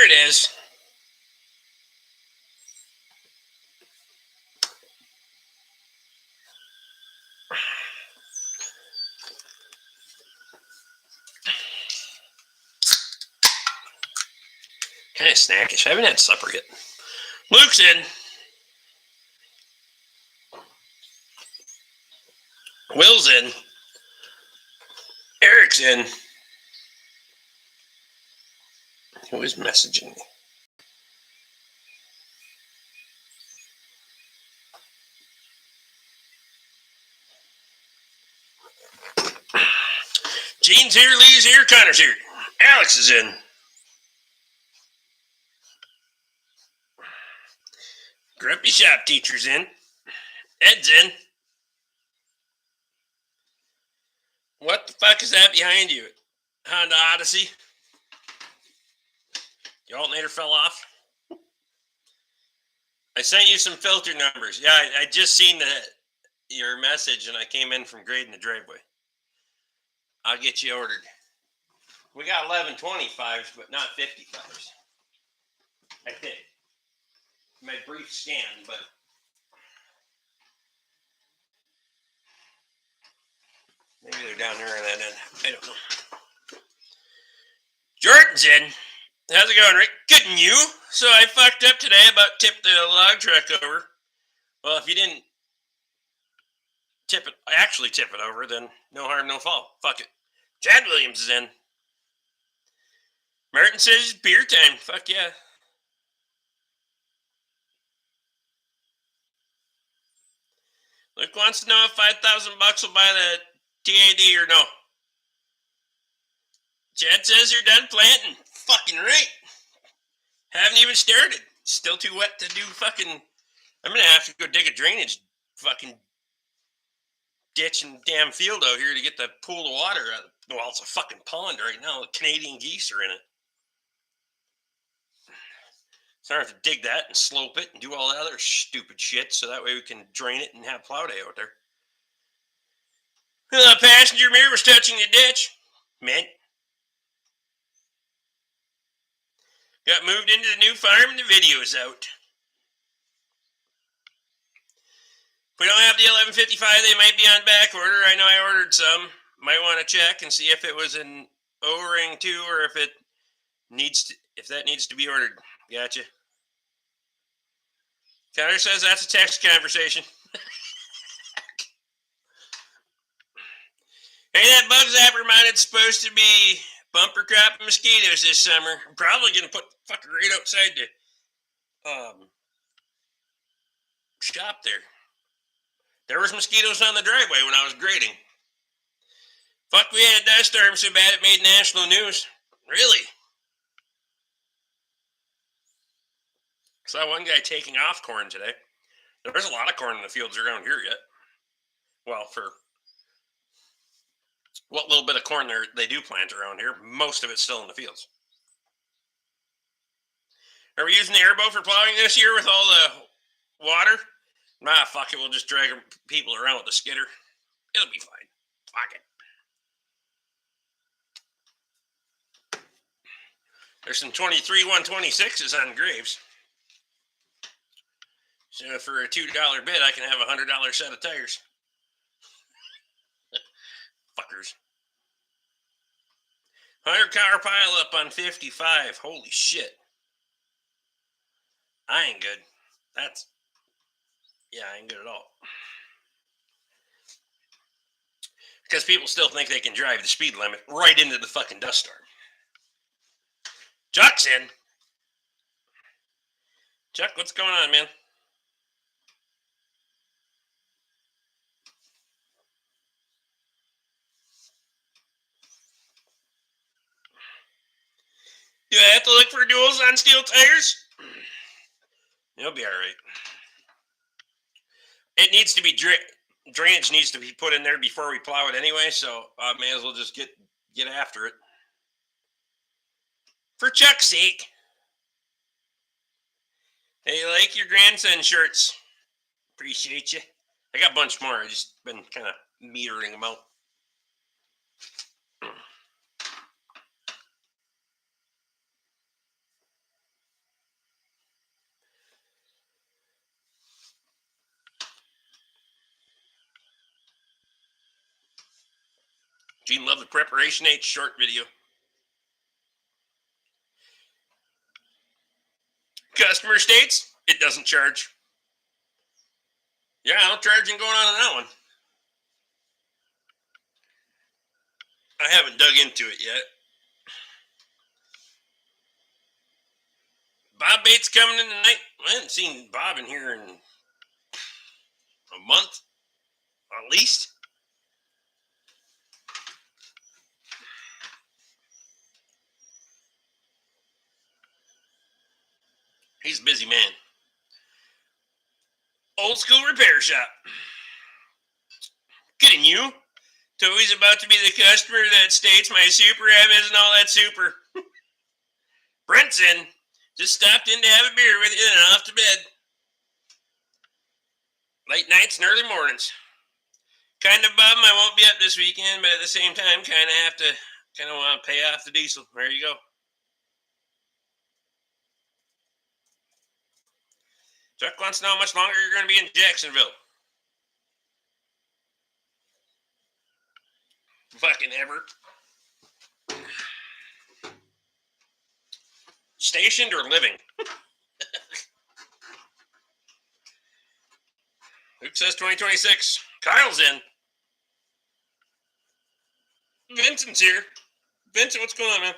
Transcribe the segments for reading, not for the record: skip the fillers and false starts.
it is. Kind of snackish. I haven't had supper yet. Luke's in. Will's in. Eric's in. Who is messaging me? Gene's here, Lee's here, Connor's here. Alex is in. Grumpy shop teacher's in. Ed's in. What the fuck is that behind you? Honda Odyssey? Your alternator fell off? I sent you some filter numbers. Yeah, I just seen your message and I came in from grading the driveway. I'll get you ordered. We got 1125s, but not 55s. I did. My brief scan, but maybe they're down there on that end. I don't know. Jordan's in. How's it going, Rick? Good, and you? So I fucked up today about tipped the log truck over. Well, if you didn't actually tip it over, then no harm, no foul. Fuck it. Chad Williams is in. Martin says it's beer time. Fuck yeah. Luke wants to know if $5,000 will buy the TAD or no. Chad says you're done planting. Fucking right. Haven't even started. Still too wet to do fucking... I'm going to have to go dig a drainage fucking ditch and damn field out here to get the pool of water out of... Well, it's a fucking pond right now. The Canadian geese are in it. So I have to dig that and slope it and do all that other stupid shit so that way we can drain it and have plow day out there. The passenger mirror was touching the ditch. Man. Got moved into the new farm and the video is out. If we don't have the 1155, they might be on back order. I know I ordered some. Might want to check and see if it was an O-ring too or if it if that needs to be ordered. Gotcha. Connor says that's a text conversation. Hey, that bug zapper mounted supposed to be bumper crop mosquitoes this summer. I'm probably going to put fucking right outside the shop there. There was mosquitoes on the driveway when I was grading. Fuck, we had a dust storm so bad it made national news. Really? Saw one guy taking off corn today. There's a lot of corn in the fields around here yet. Well, for what little bit of corn they do plant around here, most of it's still in the fields. Are we using the airboat for plowing this year with all the water? Nah, fuck it. We'll just drag people around with the skidder. It'll be fine. Fuck it. There's some 23 126s on Graves. So for a $2 bid, I can have a $100 set of tires. Fuckers. 100 car pile up on 55. Holy shit. I ain't good. I ain't good at all. Because people still think they can drive the speed limit right into the fucking dust storm. Chuck's in. Chuck, what's going on, man? Do I have to look for duals on steel tires? You'll be all right. It needs to be drainage needs to be put in there before we plow it anyway, so I may as well just get after it. For Chuck's sake. Hey, like your grandson shirts. Appreciate you. I got a bunch more. I just been kind of metering them out. Gene loved the Preparation H short video. Customer states it doesn't charge. Yeah, no charging going on that one. I haven't dug into it yet. Bob Bates coming in tonight. I haven't seen Bob in here in a month, at least. He's a busy man. Old school repair shop. Kidding you? Toey's about to be the customer that states my super M isn't all that super. Brent's in. Just stopped in to have a beer with you and off to bed. Late nights and early mornings. Kind of bummed I won't be up this weekend, but at the same time, kind of want to pay off the diesel. There you go. Chuck wants to know how much longer you're going to be in Jacksonville. Fucking ever. Stationed or living? Luke says 2026. Kyle's in. Vincent's here. Vincent, what's going on, man?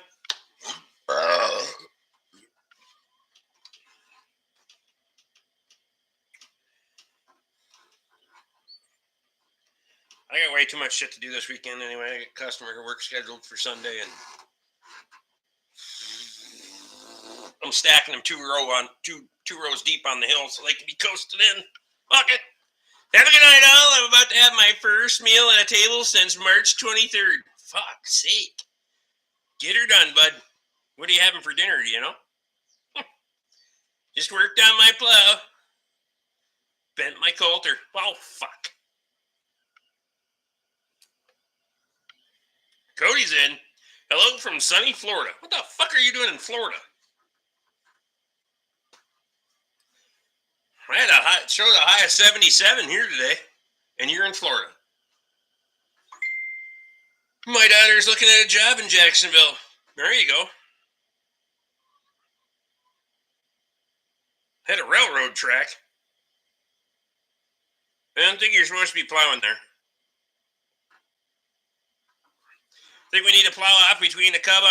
I got way too much shit to do this weekend anyway. I got customer work scheduled for Sunday, and I'm stacking them two rows deep on the hill so they can be coasted in. Fuck it. Have a good night, all. I'm about to have my first meal at a table since March 23rd. Fuck's sake. Get her done, bud. What are you having for dinner, do you know? Just worked on my plow. Bent my coulter. Oh, fuck. Cody's in. Hello from sunny Florida. What the fuck are you doing in Florida? I had showed a high of 77 here today, and you're in Florida. My daughter's looking at a job in Jacksonville. There you go. Had a railroad track. I don't think you're supposed to be plowing there. I think we need to plow off between the Cub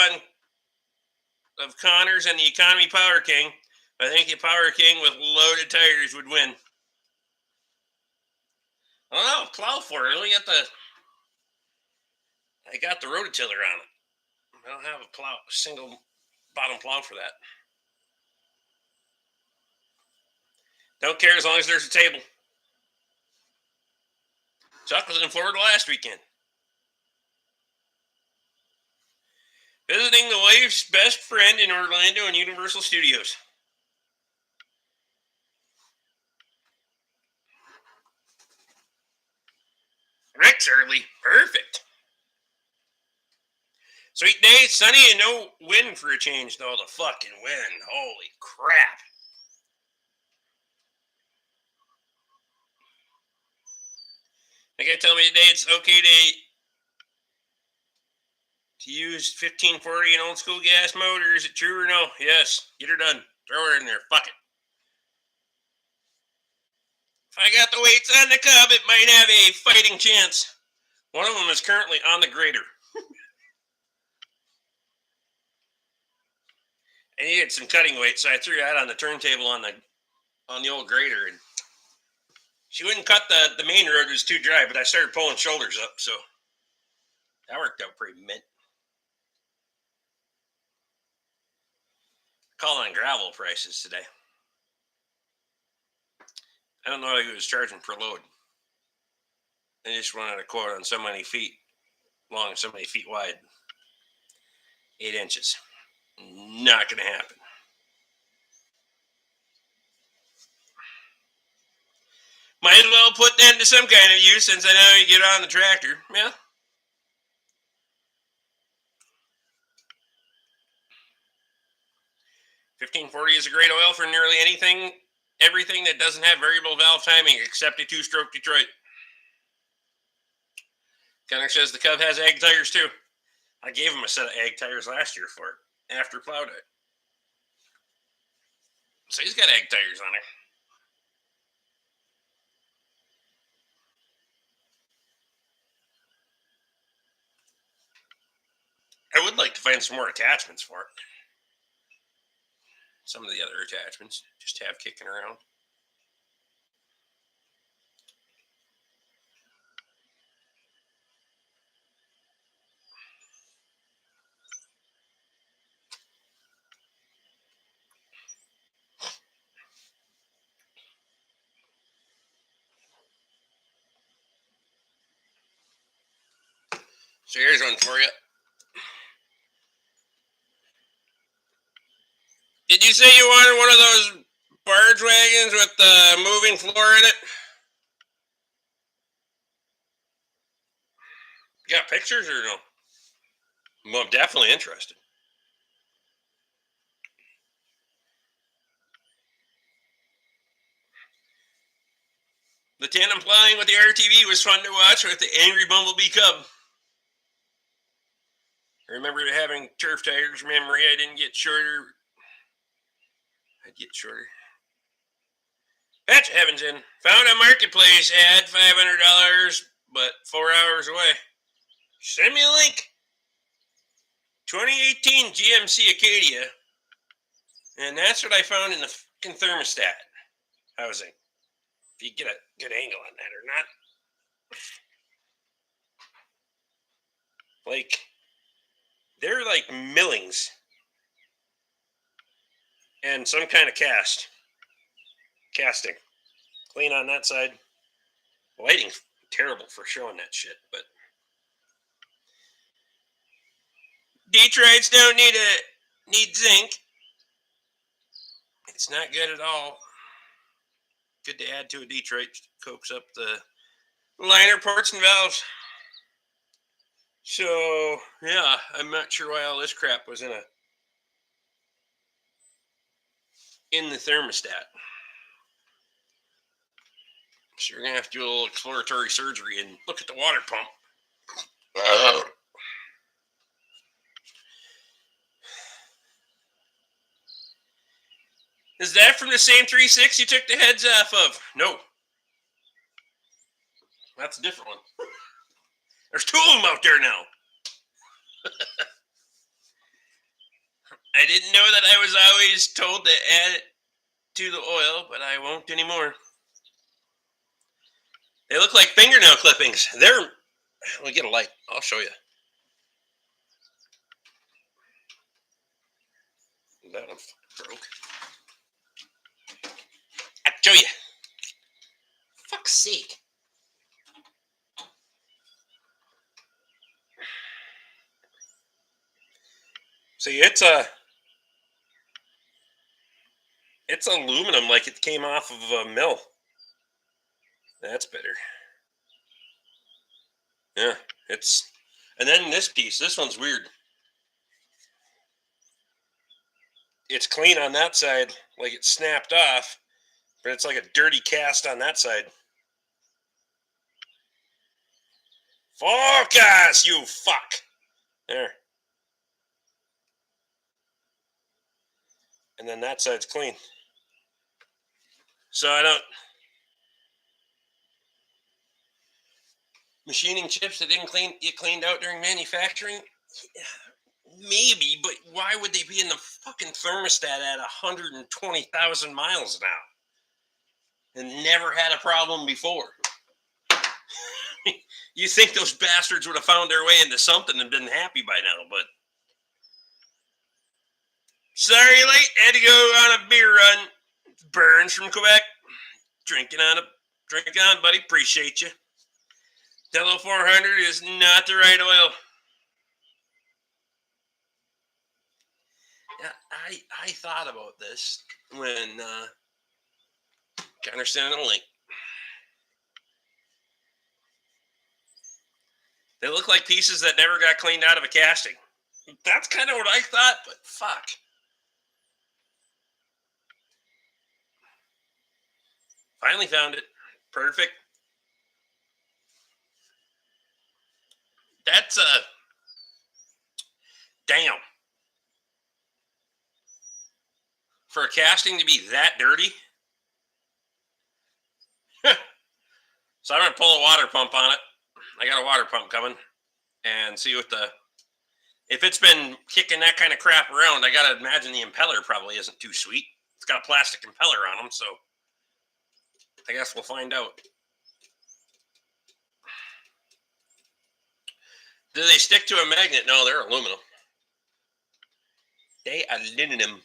of Connors and the Economy Power King. I think the Power King with loaded tires would win. I don't know. Plow for it. I got the rototiller on it. I don't have a single bottom plow for that. Don't care as long as there's a table. Chuck was in Florida last weekend. Visiting the wife's best friend in Orlando and Universal Studios. Rick's early. Perfect. Sweet day, sunny, and no wind for a change, though. The fucking wind. Holy crap. They gotta tell me today it's okay to use 1540 and old school gas motor. Is it true or no? Yes. Get her done. Throw her in there. Fuck it. If I got the weights on the Cub, it might have a fighting chance. One of them is currently on the grader. I needed some cutting weight, so I threw that on the turntable on the old grader, and she wouldn't cut the main road. It was too dry, but I started pulling shoulders up, so that worked out pretty mint. Call on gravel prices today. I don't know what he was charging per load. They just wanted a quote on so many feet long, so many feet wide. 8 inches. Not going to happen. Might as well put that into some kind of use since I know you get on the tractor. Yeah. $15.40 is a great oil for nearly everything that doesn't have variable valve timing except a 2-stroke Detroit. Connor says the Cub has ag tires too. I gave him a set of ag tires last year for it after plow day. So he's got ag tires on it. I would like to find some more attachments for it. Some of the other attachments just have kicking around. So here's one for you. Did you say you wanted one of those barge wagons with the moving floor in it? You got pictures or no? Well, I'm definitely interested. The tandem plowing with the RTV was fun to watch with the angry Bumblebee Cub. I remember having turf tires memory. I didn't get shorter. I'd get shorter. Patch Evans in. Found a marketplace ad, $500, but 4 hours away. Send me a link. 2018 GMC Acadia. And that's what I found in the fucking thermostat housing. If you get a good angle on that or not. Like, they're like millings. And some kind of casting. Clean on that side. Lighting's terrible for showing that shit, but Detroits don't need zinc. It's not good at all. Good to add to a Detroit. Coax up the liner ports and valves. So yeah, I'm not sure why all this crap was in the thermostat. So you're gonna have to do a little exploratory surgery and look at the water pump. Is that from the same 3.6 you took the heads off of? No. That's a different one. There's two of them out there now. I didn't know that I was always told to add it to the oil, but I won't anymore. They look like fingernail clippings. We'll get a light. I'll show you. That one broke. I'll show you. Fuck's sake. See, it's aluminum, like it came off of a mill. That's better. Yeah, and then this piece, this one's weird. It's clean on that side, like it snapped off, but it's like a dirty cast on that side. Focus, you fuck. There. And then that side's clean. So I don't... Machining chips that didn't get cleaned out during manufacturing? Maybe, but why would they be in the fucking thermostat at 120,000 miles now? And never had a problem before. You think those bastards would have found their way into something and been happy by now, but... Sorry late, had to go on a beer run. Burns from Quebec. Drinking on, buddy. Appreciate you. Dello 400 is not the right oil. Yeah, I thought about this when Connor sent a link. They look like pieces that never got cleaned out of a casting. That's kind of what I thought, but fuck. Finally found it. Perfect. That's damn. For a casting to be that dirty. So I'm gonna pull a water pump on it. I got a water pump coming, and see what the if it's been kicking that kind of crap around. I gotta imagine the impeller probably isn't too sweet. It's got a plastic impeller on them, so I guess we'll find out. Do they stick to a magnet? No, they're aluminum. They aluminum.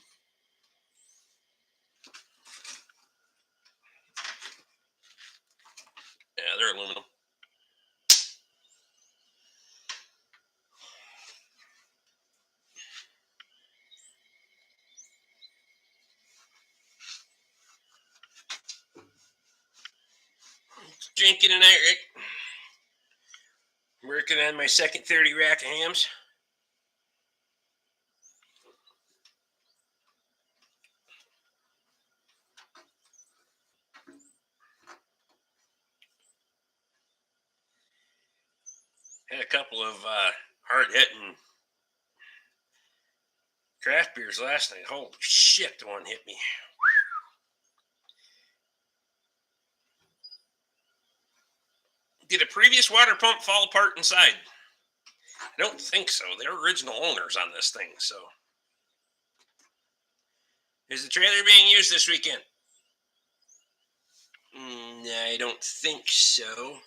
Yeah, they're aluminum. Drinking tonight, Rick. Working on my second 30 rack of hams. Had a couple of hard hitting craft beers last night. Holy shit, the one hit me. Did a previous water pump fall apart inside? I don't think so. They're original owners on this thing, so. Is the trailer being used this weekend? I don't think so.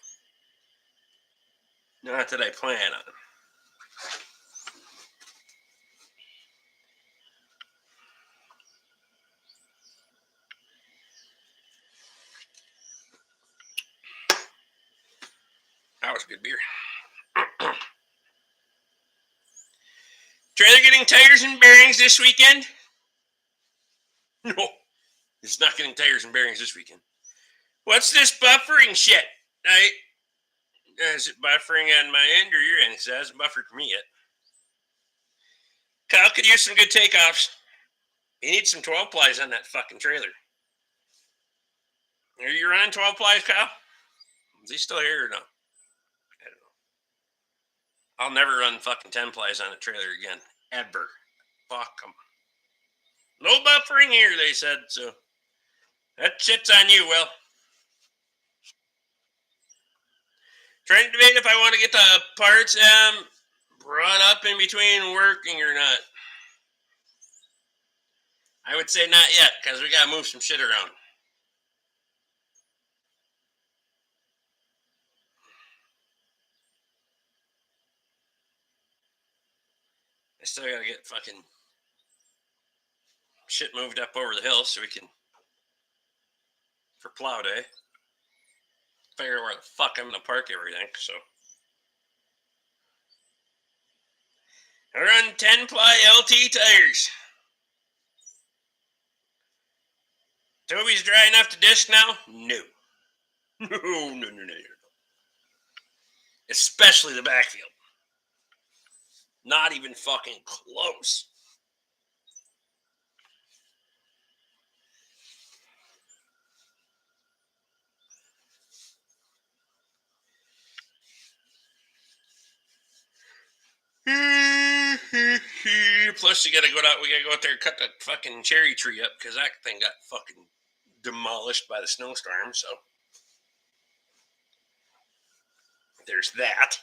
Not that I plan on. That was good beer. Trailer getting tires and bearings this weekend? No, it's not getting tires and bearings this weekend. What's this buffering shit? Is it buffering on my end or your end? Because it hasn't buffered for me yet. Kyle could use some good takeoffs. He needs some 12 plies on that fucking trailer. Are you running 12 plies, Kyle? Is he still here or no? I don't know. I'll never run fucking 10 plies on a trailer again. Ever. Fuck them. No buffering here, they said, so that shit's on you, Will. Trying to debate if I want to get the parts brought up in between working or not. I would say not yet, because we gotta move some shit around. I still gotta get fucking shit moved up over the hill so we can, for plow day, figure out where the fuck I'm gonna park everything, so. I run 10 ply LT tires. Toby's dry enough to disc now? No. No. Especially the backfield. Not even fucking close. Plus, we gotta go out there and cut that fucking cherry tree up because that thing got fucking demolished by the snowstorm. So there's that.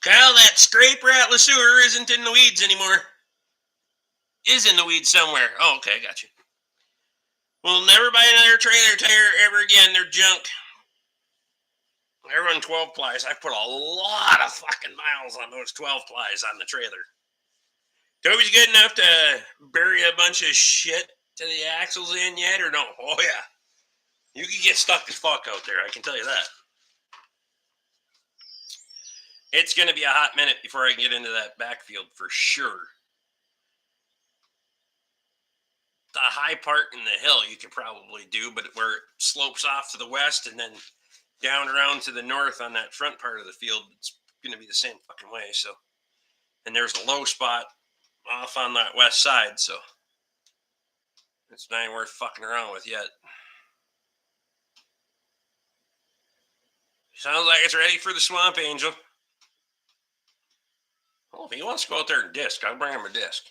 Kyle, that scraper at Le Sueur isn't in the weeds anymore. Is in the weeds somewhere. Oh, okay, got you. We'll never buy another trailer tire ever again. They're junk. I run 12 plies. I put a lot of fucking miles on those 12 plies on the trailer. Toby's good enough to bury a bunch of shit to the axles in yet or no? Oh, yeah. You can get stuck as fuck out there. I can tell you that. It's going to be a hot minute before I get into that backfield for sure. The high part in the hill you could probably do, but where it slopes off to the west and then down around to the north on that front part of the field, it's going to be the same fucking way. So, and there's a low spot off on that west side, so it's not even worth fucking around with yet. Sounds like it's ready for the Swamp Angel. Well, if he wants to go out there and disc, I'll bring him a disc.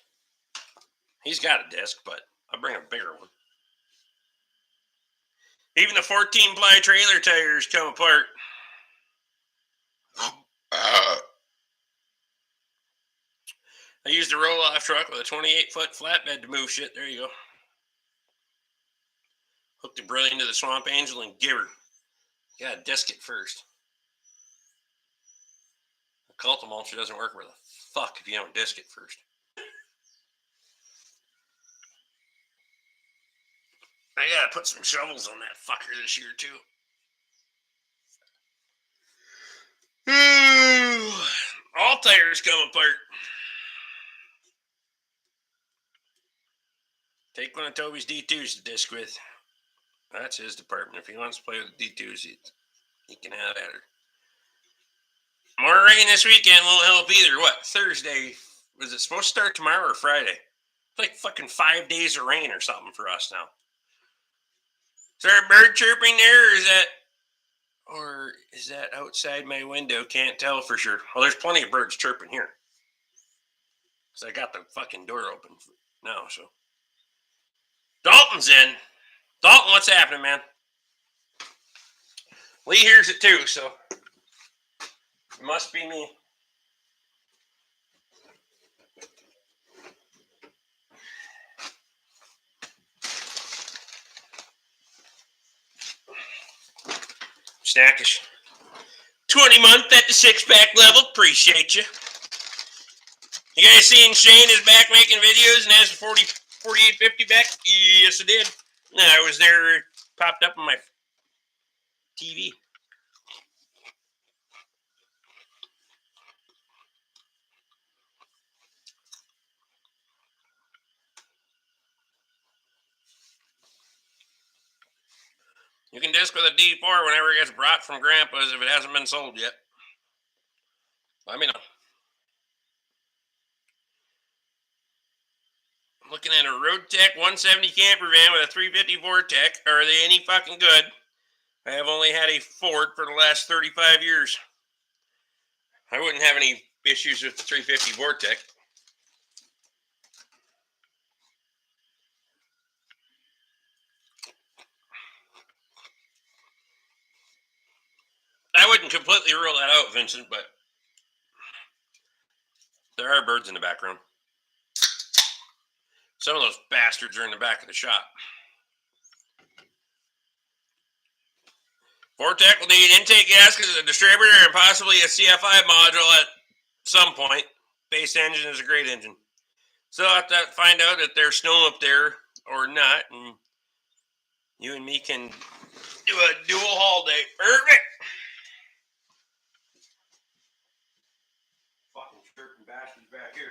He's got a disc, but I'll bring a bigger one. Even the 14-ply trailer tires come apart. I used a roll-off truck with a 28-foot flatbed to move shit. There you go. Hooked the brilliant into the Swamp Angel and give her. You gotta disc it first. The Cult Mulcher doesn't work where the fuck if you don't disc it first. I gotta put some shovels on that fucker this year, too. All tires come apart. Take one of Toby's D2s to disc with. That's his department. If he wants to play with D2s, he can have at her. More rain this weekend won't help either. What? Thursday? Was it supposed to start tomorrow or Friday? It's like fucking 5 days of rain or something for us now. Is there a bird chirping there, or is that outside my window? Can't tell for sure. Well, there's plenty of birds chirping here. Because I got the fucking door open now, so. Dalton's in. Dalton, what's happening, man? Lee hears it too, so it must be me. Snackish. 20-month at the 6-pack level. Appreciate you. You guys seen Shane is back making videos and has a 4850 back? Yes, I did. No, I was there. It popped up on my TV. You can disc with a D4 whenever it gets brought from Grandpa's if it hasn't been sold yet. Let me know. I'm looking at a Roadtech 170 camper van with a 350 Vortec. Are they any fucking good? I have only had a Ford for the last 35 years. I wouldn't have any issues with the 350 Vortec. I wouldn't completely rule that out, Vincent, but there are birds in the background. Some of those bastards are in the back of the shop. Vortec will need intake gaskets, a distributor, and possibly a CFI module at some point. Base engine is a great engine. So I'll have to find out if there's snow up there or not, and you and me can do a dual haul day. Perfect! Fucking chirping bastards back here.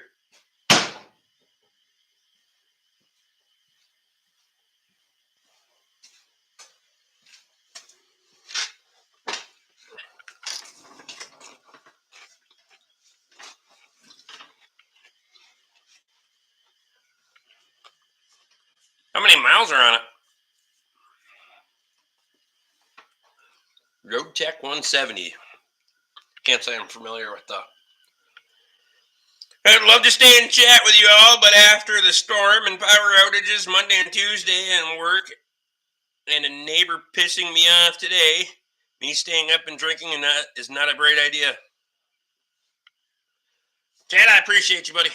How many miles are on it? Roadtech 170. Can't say I'm familiar with that. I'd love to stay and chat with you all, but after the storm and power outages Monday and Tuesday and work and a neighbor pissing me off today, me staying up and drinking is not a great idea. Chad, I appreciate you, buddy.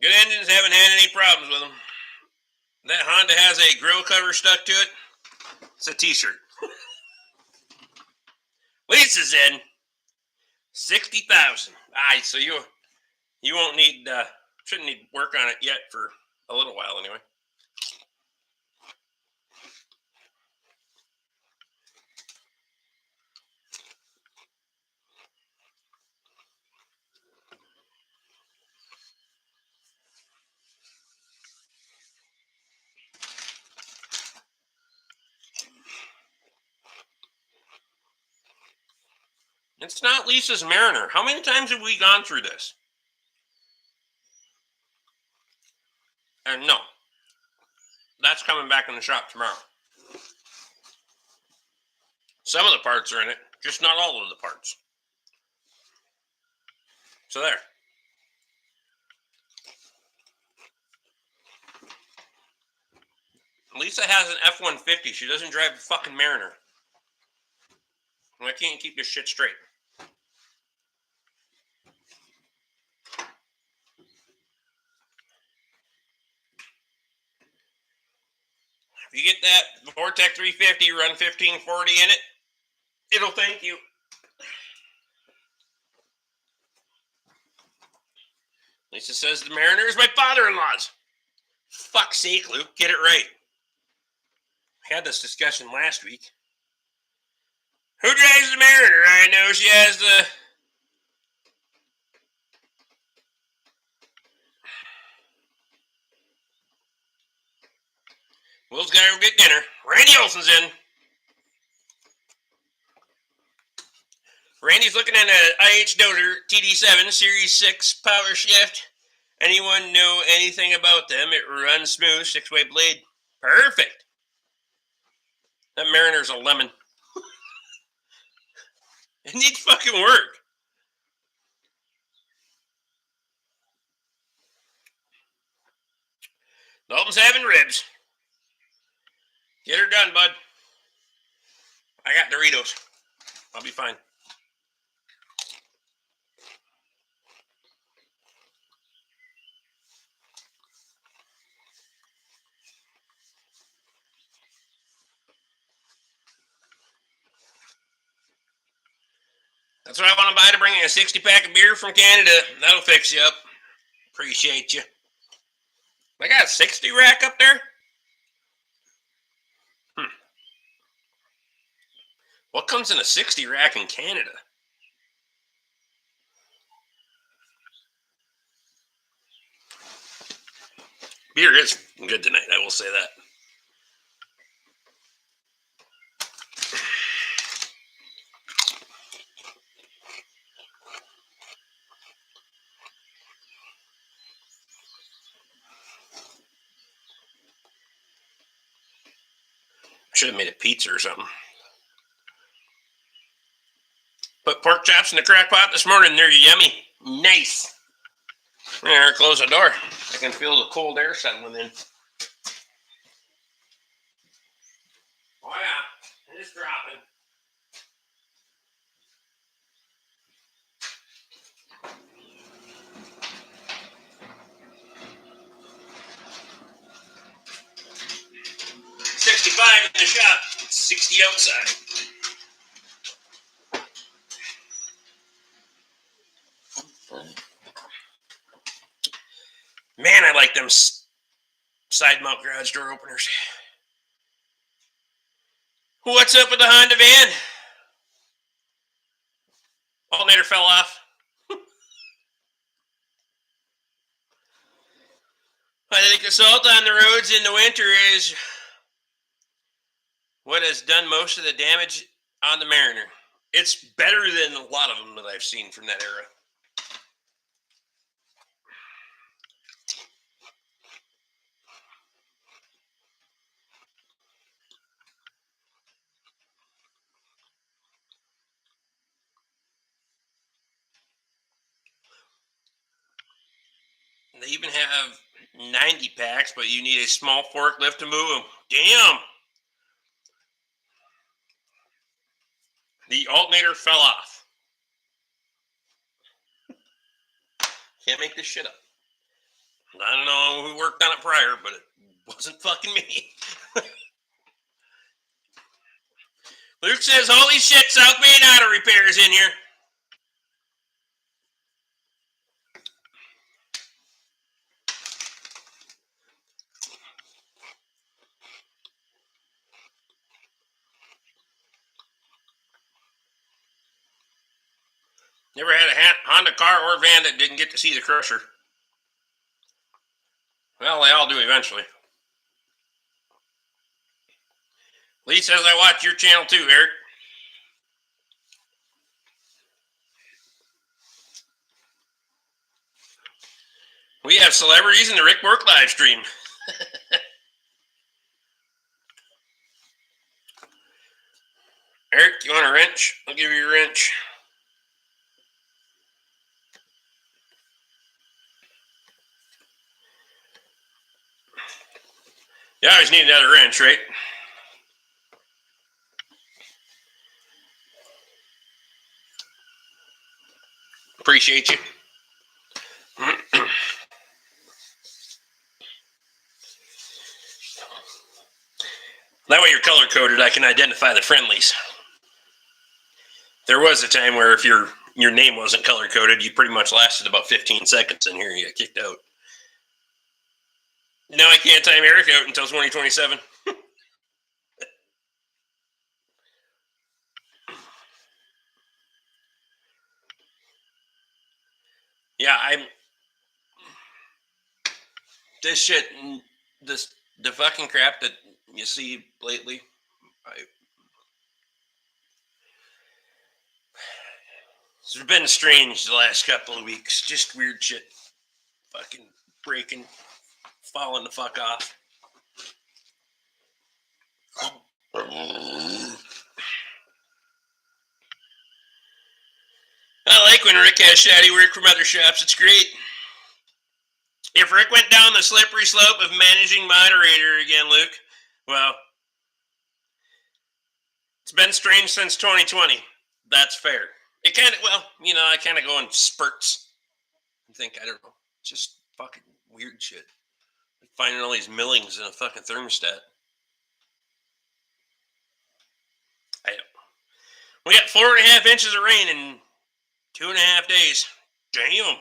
Good engines, haven't had any problems with them. That Honda has a grill cover stuck to it. It's a t-shirt. Lisa's in. 60,000. Alright, so you won't need, shouldn't need work on it yet for a little while anyway. It's not Lisa's Mariner. How many times have we gone through this? And no, that's coming back in the shop tomorrow. Some of the parts are in it, just not all of the parts. So there. Lisa has an F-150. She doesn't drive a fucking Mariner. And I can't keep this shit straight. If you get that Vortec 350, run 1540 in it, it'll thank you. Lisa says the Mariner is my father-in-law's. Fuck's sake, Luke, get it right. I had this discussion last week. Who drives the Mariner? I know she has the... Will's got to go get dinner. Randy Olson's in. Randy's looking at an IH Dozer TD7 Series 6 Power Shift. Anyone know anything about them? It runs smooth, 6-way blade. Perfect. That Mariner's a lemon. It needs fucking work. Dalton's having ribs. Get her done, bud. I got Doritos. I'll be fine. That's what I want to buy to bring you a 60-pack of beer from Canada. That'll fix you up. Appreciate you. I got a 60 rack up there? What comes in a 60 rack in Canada? Beer is good tonight, I will say that. I should have made a pizza or something. Put pork chops in the crock pot this morning. They're yummy. Nice. There, close the door. I can feel the cold air settling in. Oh yeah, it's dropping. $65 in the shop, $60 outside. Man, I like them side mount garage door openers. What's up with the Honda van? Alternator fell off. I think the salt on the roads in the winter is what has done most of the damage on the Mariner. It's better than a lot of them that I've seen from that era. They even have 90 packs, but you need a small forklift to move them. Damn! The alternator fell off. Can't make this shit up. I don't know who worked on it prior, but it wasn't fucking me. Luke says, holy shit, South Main Auto Repair is in here. Never had a Honda car or van that didn't get to see the crusher. Well, they all do eventually. Lee says, I watch your channel too, Eric. We have celebrities in the Rick Work live stream. Eric, you want a wrench? I'll give you a wrench. You always need another wrench, right? Appreciate you. That way you're color coded. I can identify the friendlies. There was a time where if your name wasn't color coded, you pretty much lasted about 15 seconds in here and you got kicked out. Now I can't time Eric out until 2027. Yeah, this shit, the fucking crap that you see lately. It's been strange the last couple of weeks. Just weird shit. Fucking breaking, falling the fuck off. I like when Rick has shoddy work from other shops. It's great. If Rick went down the slippery slope of managing moderator again, Luke, well, it's been strange since 2020. That's fair. It kind of, well, I kind of go in spurts. I think, I don't know, just fucking weird shit. Like finding all these millings in a fucking thermostat. I don't. We got 4.5 inches of rain in 2.5 days. Damn.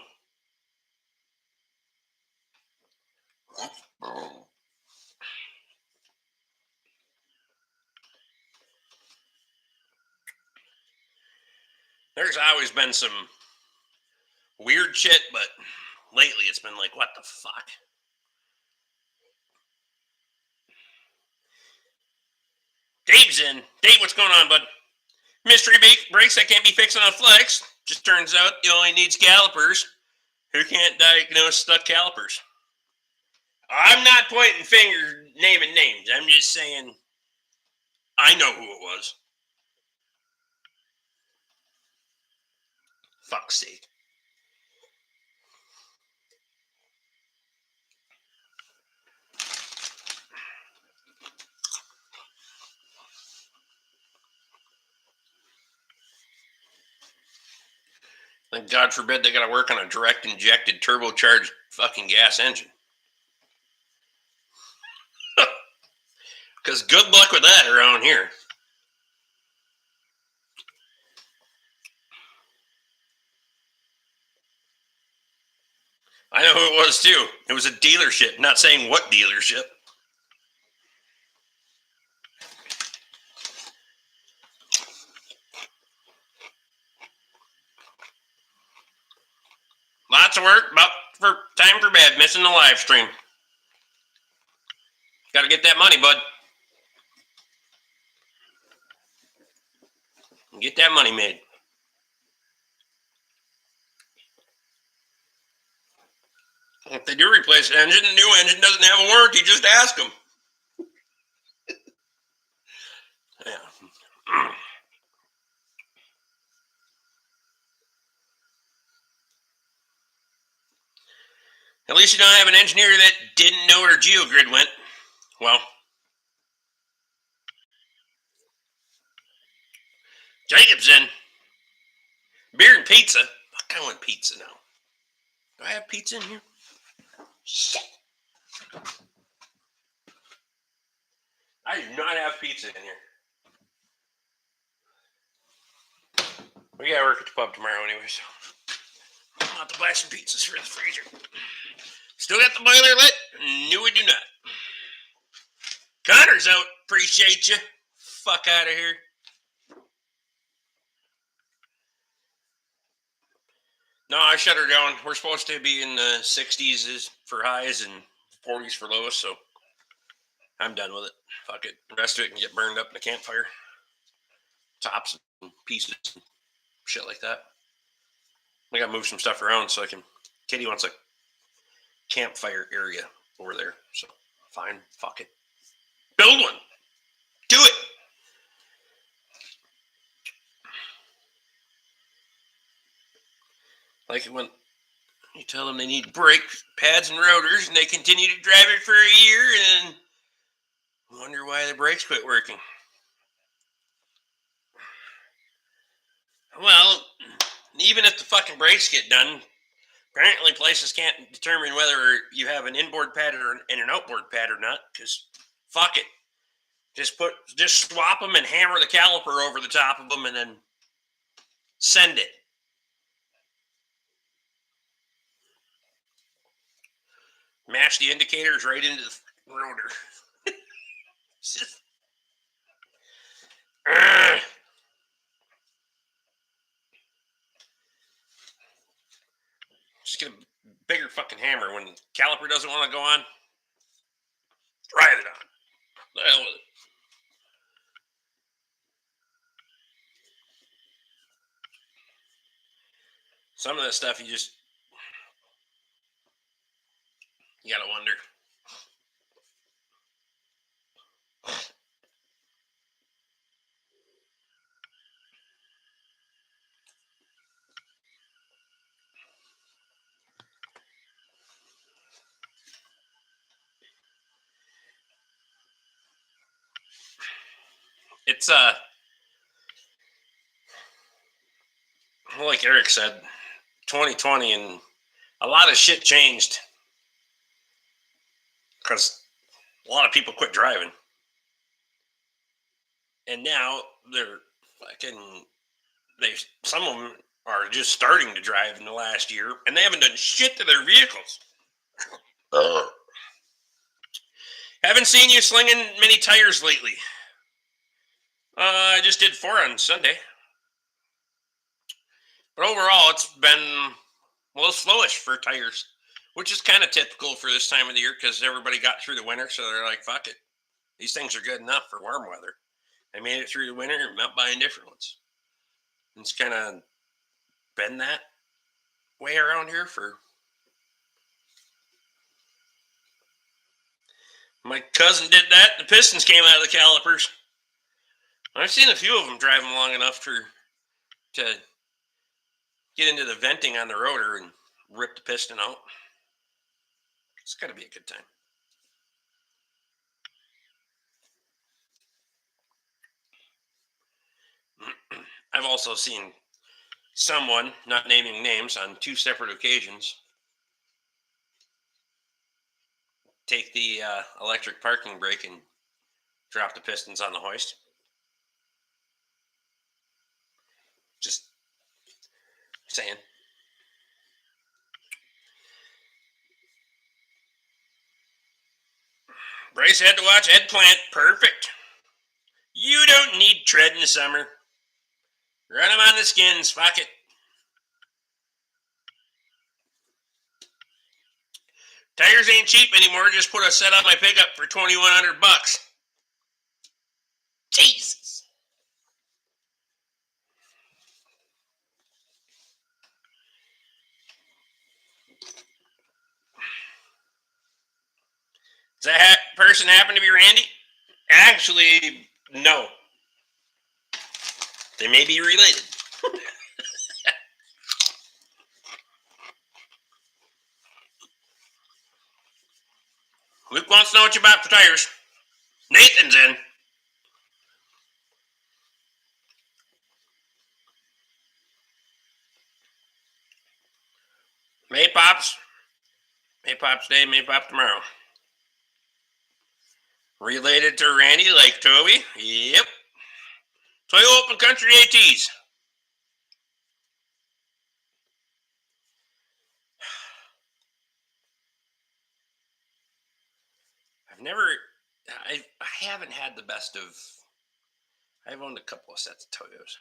There's always been some weird shit, but lately it's been like, what the fuck? Dave's in. Dave, what's going on, bud? Mystery brakes that can't be fixed on a flex. Just turns out it only needs calipers. Who can't diagnose stuck calipers? I'm not pointing fingers, naming names. I'm just saying I know who it was. Fuck's sake. Like, God forbid they got to work on a direct injected turbocharged fucking gas engine. Because good luck with that around here. I know who it was too. It was a dealership. Not saying what dealership. Lots of work, about for time for bed, missing the live stream. Got to get that money, bud. Get that money made. If they do replace the engine, the new engine doesn't have a warranty. Just ask them. Yeah. At least you don't have an engineer that didn't know where GeoGrid went. Well, Jacob's in. Beer and pizza. Fuck, I want pizza now. Do I have pizza in here? Shit. I do not have pizza in here. We gotta work at the pub tomorrow anyway, so I'll have to buy some pizzas for the freezer. Still got the boiler lit? No, we do not. Connor's out. Appreciate you. Fuck out of here. No, I shut her down. We're supposed to be in the 60s for highs and 40s for lows, so I'm done with it. Fuck it. The rest of it can get burned up in the campfire. Tops and pieces and shit like that. I gotta move some stuff around so I can. Kitty wants a campfire area over there. So fine, fuck it. Build one. Do it. Like when you tell them they need brake pads and rotors, and they continue to drive it for a year, and wonder why the brakes quit working. Well, even if the fucking brakes get done, apparently places can't determine whether you have an inboard pad and an outboard pad or not. Because fuck it, just swap them and hammer the caliper over the top of them, and then send it. Mash the indicators right into the rotor. Just get a bigger fucking hammer when the caliper doesn't want to go on. Drive it on. The hell with it. Some of that stuff you gotta wonder. It's like Eric said, 2020, and a lot of shit changed because a lot of people quit driving, and now they're fucking. Some of them are just starting to drive in the last year, and they haven't done shit to their vehicles. Haven't seen you slinging many tires lately. I just did 4 on Sunday. But overall, it's been a little slowish for tires, which is kind of typical for this time of the year because everybody got through the winter, so they're like, fuck it. These things are good enough for warm weather. They made it through the winter and not buying different ones. It's kind of been that way around here for. My cousin did that. The pistons came out of the calipers. I've seen a few of them drive them long enough to get into the venting on the rotor and rip the piston out. It's got to be a good time. I've also seen someone, not naming names, on 2 separate occasions take the electric parking brake and drop the pistons on the hoist. Just saying. Bryce had to watch Ed Plant. Perfect. You don't need tread in the summer. Run them on the skins. Fuck it. Tires ain't cheap anymore. Just put a set on my pickup for $2,100. Jesus. Does that person happen to be Randy? Actually, no. They may be related. Luke wants to know what you bought for tires. Nathan's in. May Pops. May Pops Day, May Pop tomorrow. Related to Randy like Toby? Yep. Toy Open Country ATs. I haven't had the best of. I've owned a couple of sets of Toyos.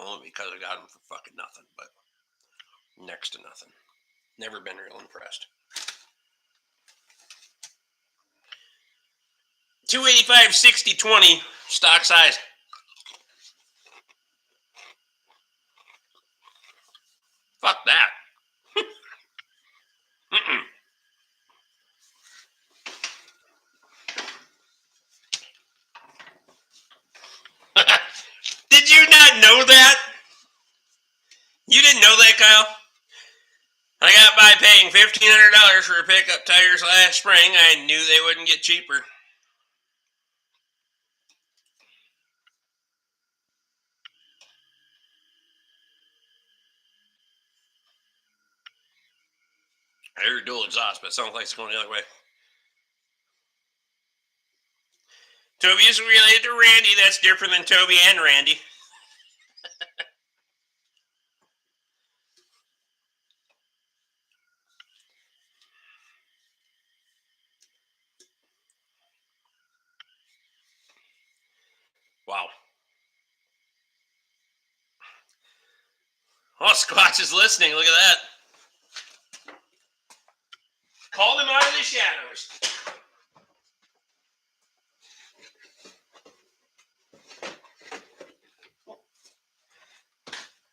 Only because I got them for fucking nothing, but next to nothing. Never been real impressed. 285 60 20 stock size. Fuck that. not know that? You didn't know that, Kyle? I got by paying $1,500 for pickup tires last spring. I knew they wouldn't get cheaper. I heard dual exhaust, but it sounds like it's going the other way. Toby is related to Randy. That's different than Toby and Randy. Wow. Oh, Squatch is listening. Look at that. Called him out of the shadows.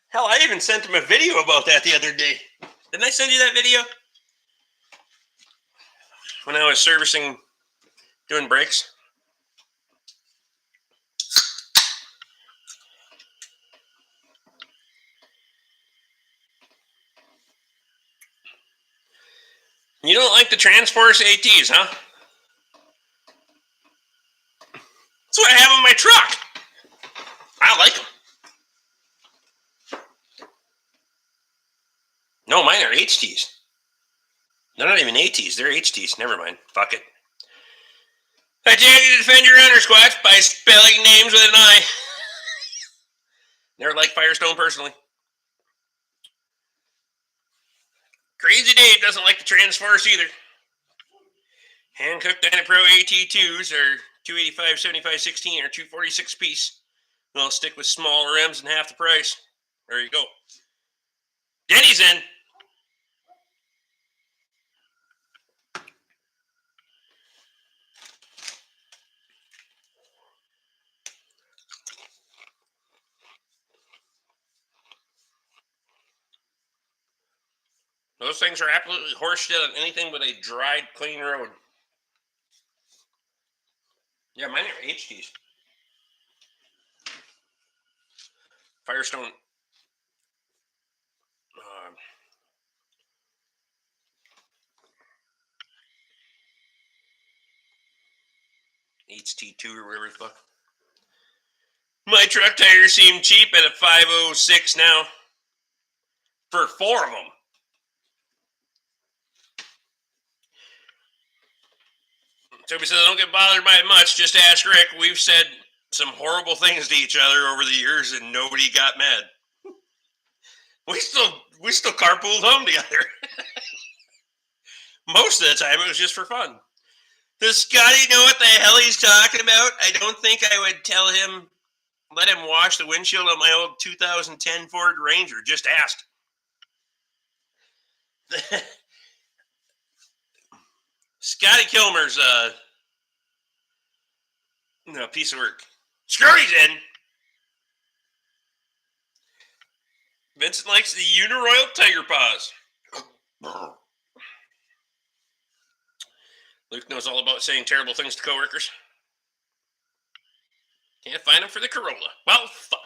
Hell, I even sent him a video about that the other day. Didn't I send you that video? When I was servicing, doing brakes. You don't like the Transforce ATs, huh? That's what I have on my truck. I like them. No, mine are HTs. They're not even ATs. They're HTs. Never mind. Fuck it. I dare you to defend your honor, Squatch, by spelling names with an I. Never liked Firestone personally. Crazy Dave doesn't like the Transforce either. Hand-cooked Dynapro AT2s are 285, 75, 16 or 246 piece. They'll stick with smaller rims and half the price. There you go. Denny's in. Those things are absolutely horse shit on anything but a dried, clean road. Yeah, mine are HTs. Firestone. HT2 or whatever the fuck. My truck tires seem cheap at a 506 now. For 4 of them. Toby says, don't get bothered by it much. Just ask Rick. We've said some horrible things to each other over the years and nobody got mad. We still carpooled home together. Most of the time it was just for fun. Does Scotty know what the hell he's talking about? I don't think I would let him wash the windshield of my old 2010 Ford Ranger. Just asked. Scotty Kilmer's a piece of work. Scurry's in. Vincent likes the Uniroyal Tiger Paws. Luke knows all about saying terrible things to coworkers. Can't find him for the Corolla. Well, fuck.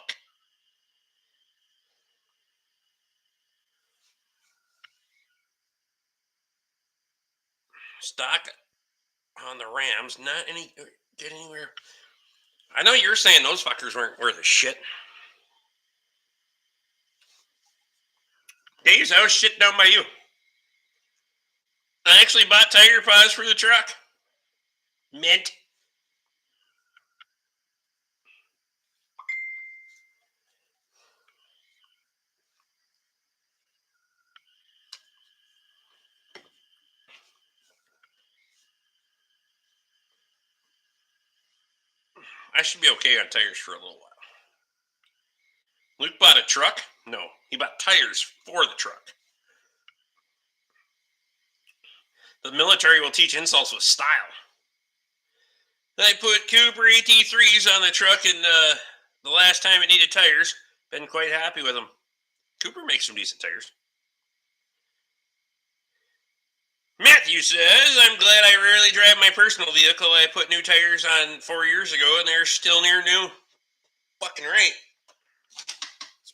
Stock on the Rams, not get anywhere. I know you're saying those fuckers weren't worth a shit. Dave's, I was shit down by you. I actually bought tiger paws for the truck. Mint. I should be okay on tires for a little while. Luke bought a truck? No, he bought tires for the truck. The military will teach insults with style. I put Cooper AT3s on the truck, and the last time it needed tires, been quite happy with them. Cooper makes some decent tires. Matthew says, I'm glad I rarely drive my personal vehicle. I put new tires on 4 years ago, and they're still near new. Fucking right.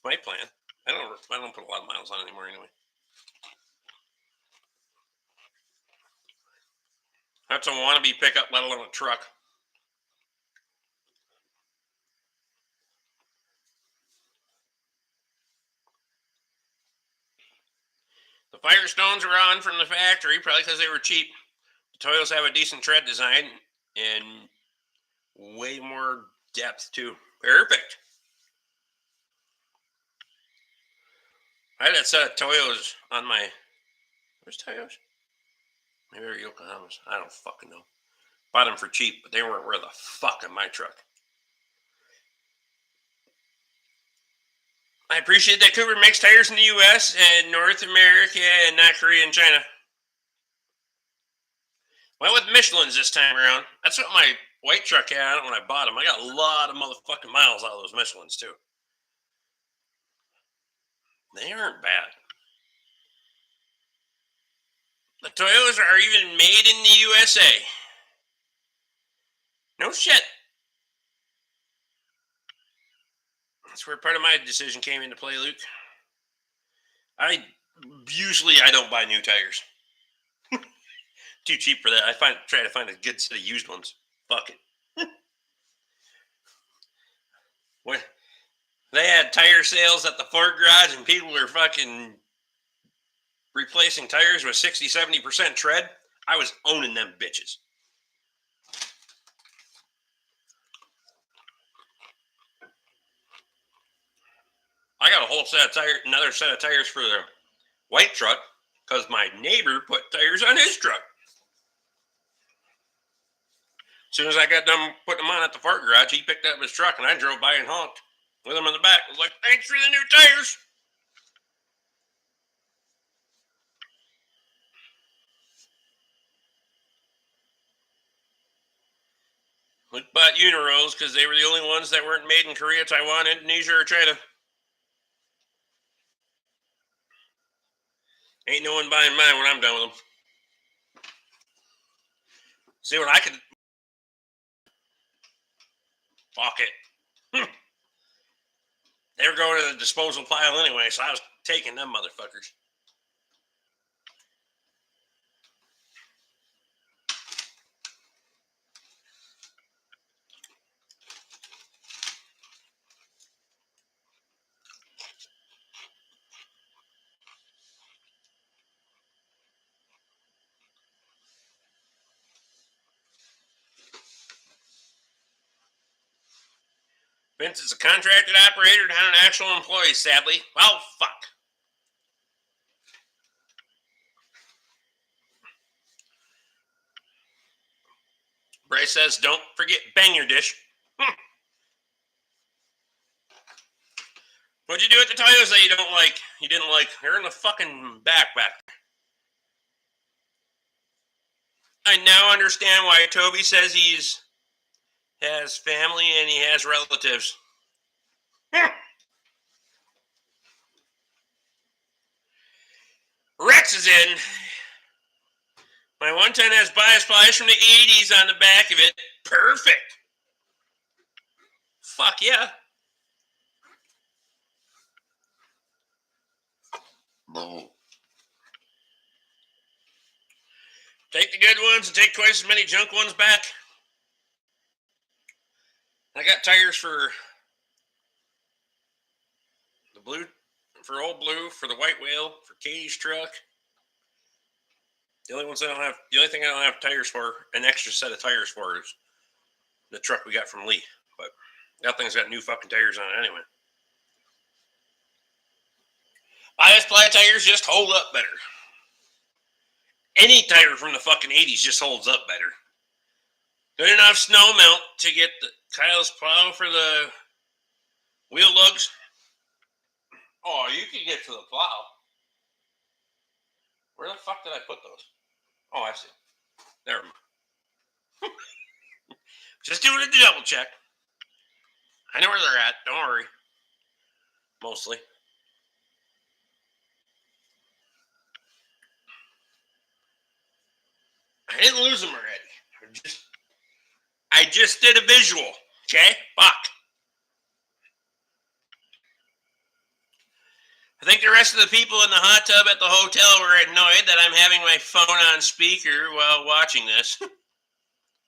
It's my plan. I don't put a lot of miles on anymore anyway. That's a wannabe pickup, let alone a truck. The Firestones are on from the factory, probably because they were cheap. The Toyotas have a decent tread design and way more depth too. Perfect. I had that set of Toyos on my. Where's Toyos? Maybe they're Yokohamas. I don't fucking know. Bought them for cheap, but they weren't worth a fuck in my truck. I appreciate that Cooper makes tires in the U.S. and North America and not Korea and China. Went with Michelin's this time around. That's what my white truck had on when I bought them. I got a lot of motherfucking miles out of those Michelin's too. They aren't bad. The Toyotas are even made in the USA. No shit. That's where part of my decision came into play, Luke. I don't buy new tires. Too cheap for that. Try to find a good set of used ones. Fuck it. When they had tire sales at the Ford garage and people were fucking replacing tires with 60-70% tread, I was owning them bitches. I got a whole set of tires, another set of tires for the white truck because my neighbor put tires on his truck. As soon as I got done putting them on at the Ford garage, he picked up his truck and I drove by and honked with him in the back. I was like, thanks for the new tires. We bought Uniros because they were the only ones that weren't made in Korea, Taiwan, Indonesia, or China. Ain't no one buying mine when I'm done with them. See what I could. Fuck it. They were going to the disposal pile anyway, so I was taking them motherfuckers. Vince is a contracted operator, not an actual employee, sadly. Well, fuck. Bryce says, don't forget, bang your dish. What'd you do at the Toyotas that you don't like? You didn't like? They're in the fucking backpack. I now understand why Toby says has family and he has relatives. Rex is in. My 110 has bias plies from the 80s on the back of it. Perfect. Fuck yeah. Take the good ones and take twice as many junk ones back. I got tires for the blue, for Old Blue, for the White Whale, for Katie's truck. The only thing I don't have tires for, an extra set of tires for, is the truck we got from Lee. But that thing's got new fucking tires on it anyway. Bias ply tires just hold up better. Any tire from the fucking 80s just holds up better. Good enough snow melt to get Kyle's plow for the wheel lugs. Oh, you can get to the plow. Where the fuck did I put those? Oh, I see. There. Just doing a double check. I know where they're at. Don't worry. Mostly. I didn't lose them already. I just did a visual. Okay? Fuck. I think the rest of the people in the hot tub at the hotel were annoyed that I'm having my phone on speaker while watching this.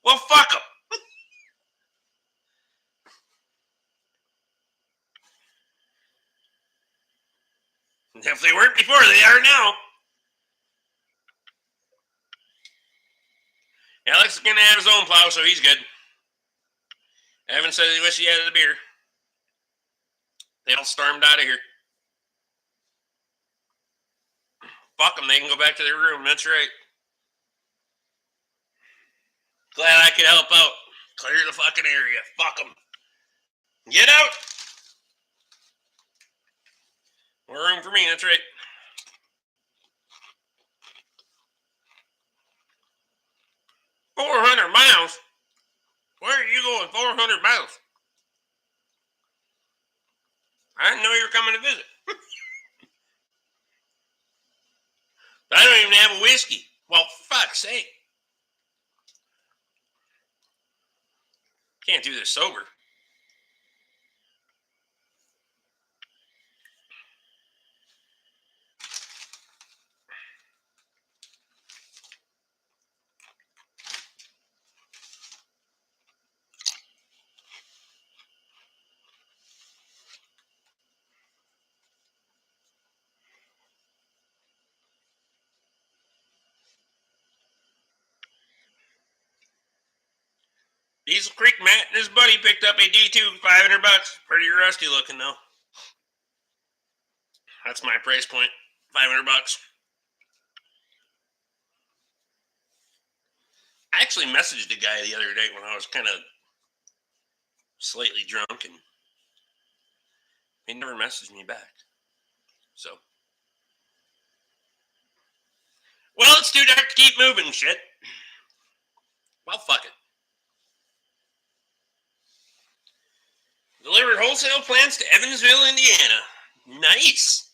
Well, fuck them. If they weren't before, they are now. Alex is going to have his own plow, so he's good. Evan said he wished he had the beer. They all stormed out of here. Fuck them, they can go back to their room. That's right. Glad I could help out. Clear the fucking area. Fuck them. Get out. More room for me, that's right. $400. Where are you going 400 miles? I didn't know you were coming to visit. I don't even have a whiskey. Well, fuck's sake. Can't do this sober. Diesel Creek Matt and his buddy picked up a D2, $500. Pretty rusty looking though. That's my price point, $500. I actually messaged a guy the other day when I was kind of slightly drunk, and he never messaged me back. So, well, it's too dark to keep moving, shit. Well, fuck it. Delivered wholesale plants to Evansville, Indiana. Nice.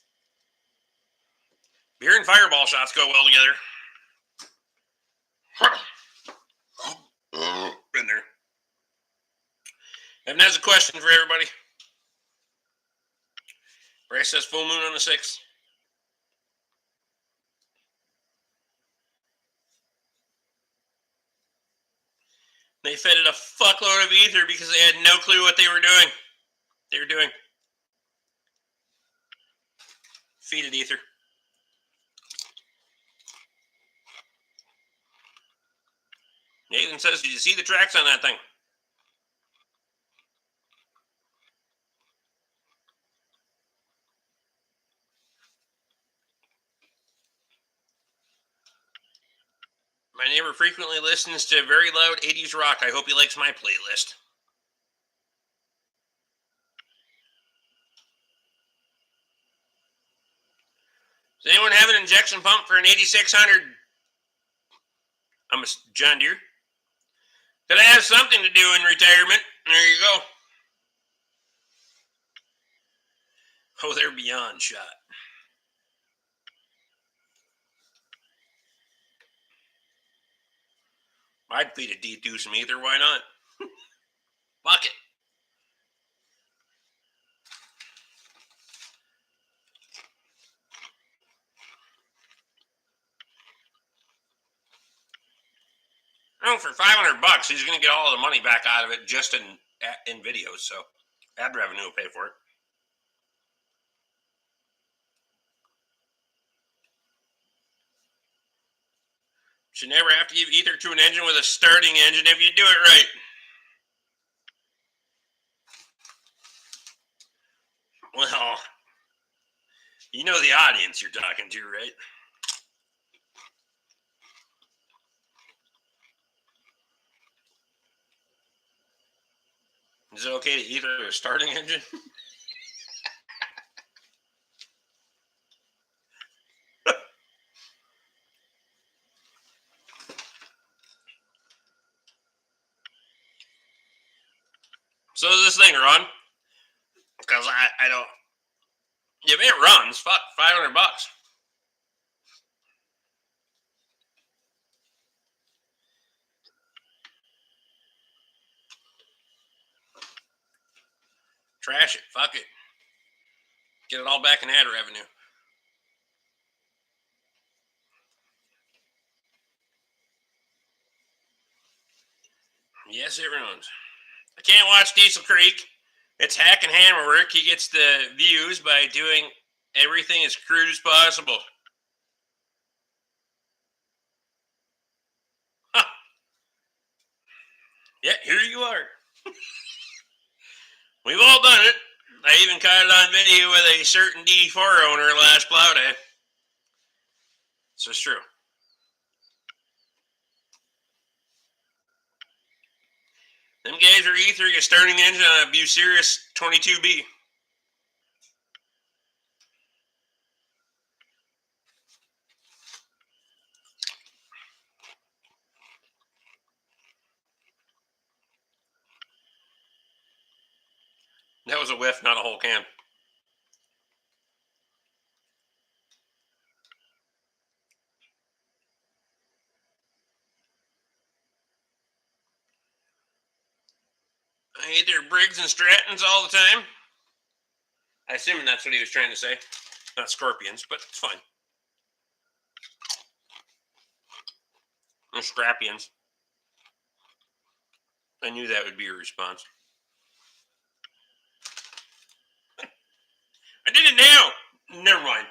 Beer and fireball shots go well together. Been there. Evan has a question for everybody. Bryce says full moon on the 6th. They fed it a fuckload of ether because they had no clue what they were doing. Feed it ether. Nathan says, did you see the tracks on that thing? My neighbor frequently listens to very loud 80s rock. I hope he likes my playlist. Does anyone have an injection pump for an 8600? I'm a John Deere. Could I have something to do in retirement? There you go. Oh, they're beyond shot. I'd feed a D2 some ether. Why not? Fuck it. Oh, for $500, he's going to get all the money back out of it just in videos. So ad revenue will pay for it. Should never have to give ether to an engine with a starting engine if you do it right. Well, you know the audience you're talking to, right? Is it okay to ether a starting engine? So is this thing run? Because I don't. If it runs, fuck, $500. Trash it. Fuck it. Get it all back in ad revenue. Yes, it runs. I can't watch Diesel Creek. It's hack and hammer work. He gets the views by doing everything as crude as possible. Huh. Yeah, here you are. We've all done it. I even caught it on video with a certain D4 owner last plow day. So it's true. Them guys are E3 is starting the engine on a Bucerius 22B. That was a whiff, not a whole can. I eat their Briggs and Strattons all the time. I assume that's what he was trying to say. Not scorpions, but it's fine. And Scrappians. I knew that would be your response. I did it now. Never mind.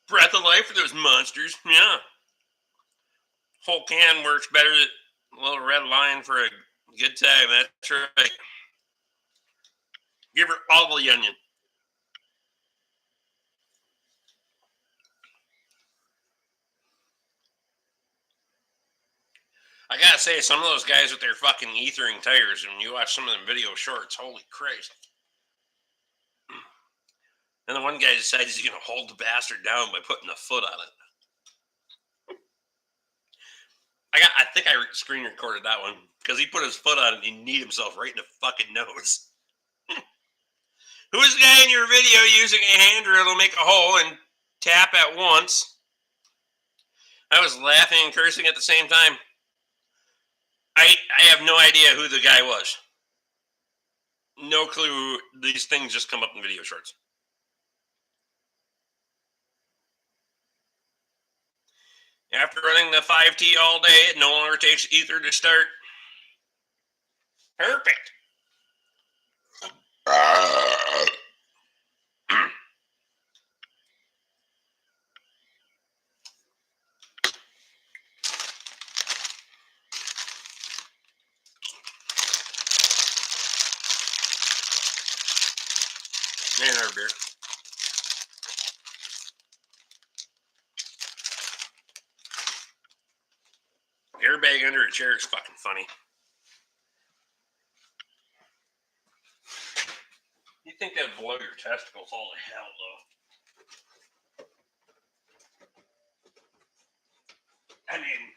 Breath of life for those monsters. Yeah. Whole can works better than a little red line for a good time. That's right. Give her all the onion. I gotta say, some of those guys with their fucking ethering tires, and you watch some of them video shorts, holy Christ. And the one guy decides he's gonna hold the bastard down by putting a foot on it. I think I screen recorded that one because he put his foot on it and he kneed himself right in the fucking nose. Who's the guy in your video using a hand drill to make a hole and tap at once? I was laughing and cursing at the same time. I have no idea who the guy was. No clue. These things just come up in video shorts. After running the 5T all day, it no longer takes ether to start. Perfect. And our beer. Airbag under a chair is fucking funny. You think that'd blow your testicles all to hell, though. I mean,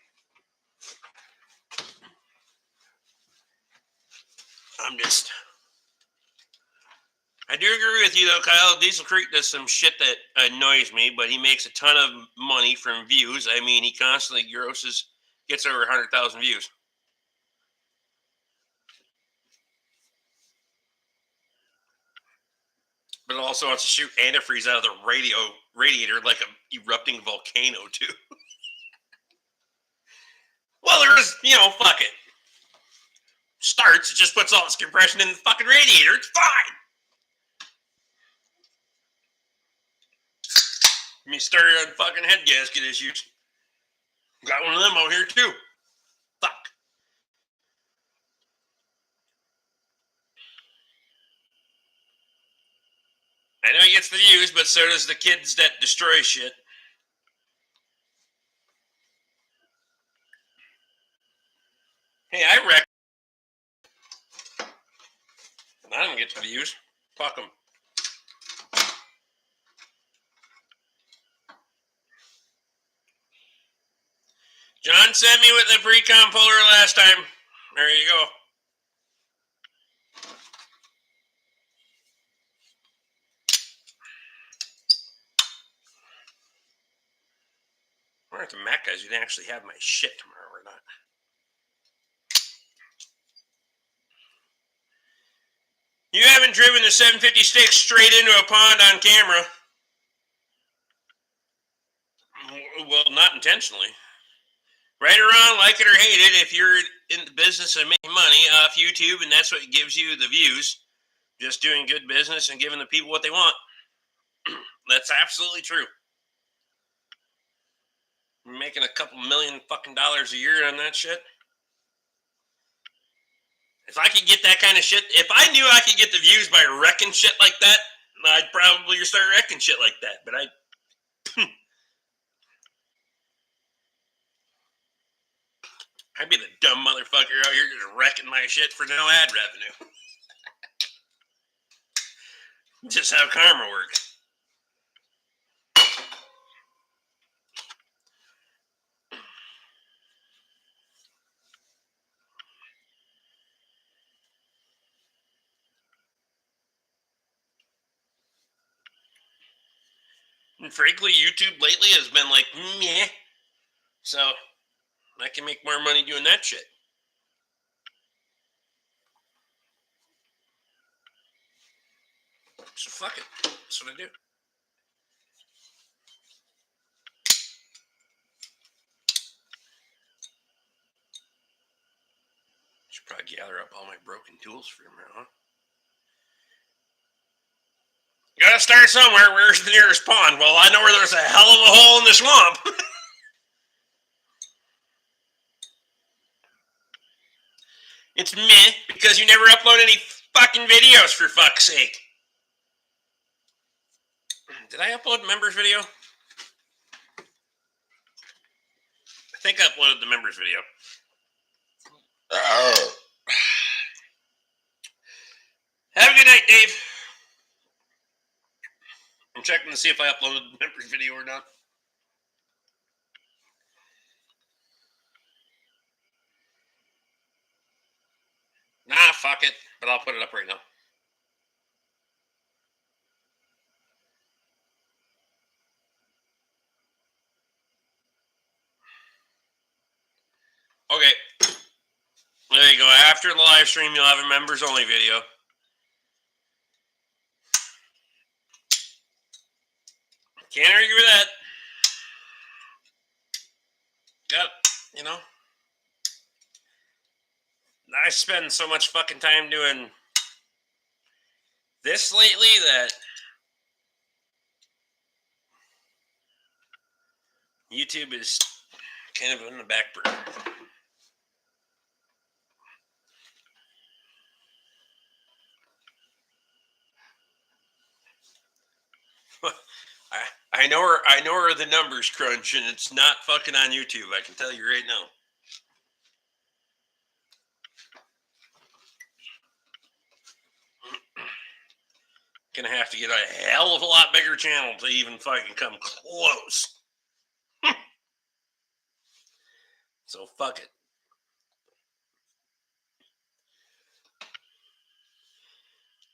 I do agree with you, though, Kyle. Diesel Creek does some shit that annoys me, but he makes a ton of money from views. I mean, he constantly gets over 100,000 views. But it also wants to shoot antifreeze out of the radiator like an erupting volcano, too. Well, there's, fuck it. Starts, it just puts all its compression in the fucking radiator. It's fine. Me started on fucking head gasket issues. Got one of them out here, too. Fuck. I know he gets the views, but so does the kids that destroy shit. Hey, I reckon I don't get the views. Fuck them. John sent me with the pre-com puller last time. There you go. We're at the Mac guys. You didn't actually have my shit tomorrow or not. You haven't driven the 756 straight into a pond on camera. Well, not intentionally. Right or wrong, like it or hate it, if you're in the business of making money off YouTube and that's what gives you the views, just doing good business and giving the people what they want, that's absolutely true. You're making a couple million fucking dollars a year on that shit. If I could get that kind of shit, if I knew I could get the views by wrecking shit like that, I'd probably start wrecking shit like that. But I'd be the dumb motherfucker out here just wrecking my shit for no ad revenue. Just how karma works. And frankly, YouTube lately has been like, meh. So I can make more money doing that shit. So fuck it. That's what I do. Should probably gather up all my broken tools for a minute, huh? Gotta start somewhere. Where's the nearest pond? Well, I know where there's a hell of a hole in the swamp. It's meh because you never upload any fucking videos, for fuck's sake. Did I upload members video? I think I uploaded the members video. Have a good night, Dave. I'm checking to see if I uploaded the members video or not. Nah, fuck it. But I'll put it up right now. Okay. There you go. After the live stream, you'll have a members only video. Can't argue with that. Got, you know. I spend so much fucking time doing this lately that YouTube is kind of in the back burner. I know where the numbers crunch, and it's not fucking on YouTube. I can tell you right now. Gonna have to get a hell of a lot bigger channel to even fucking come close. So fuck it.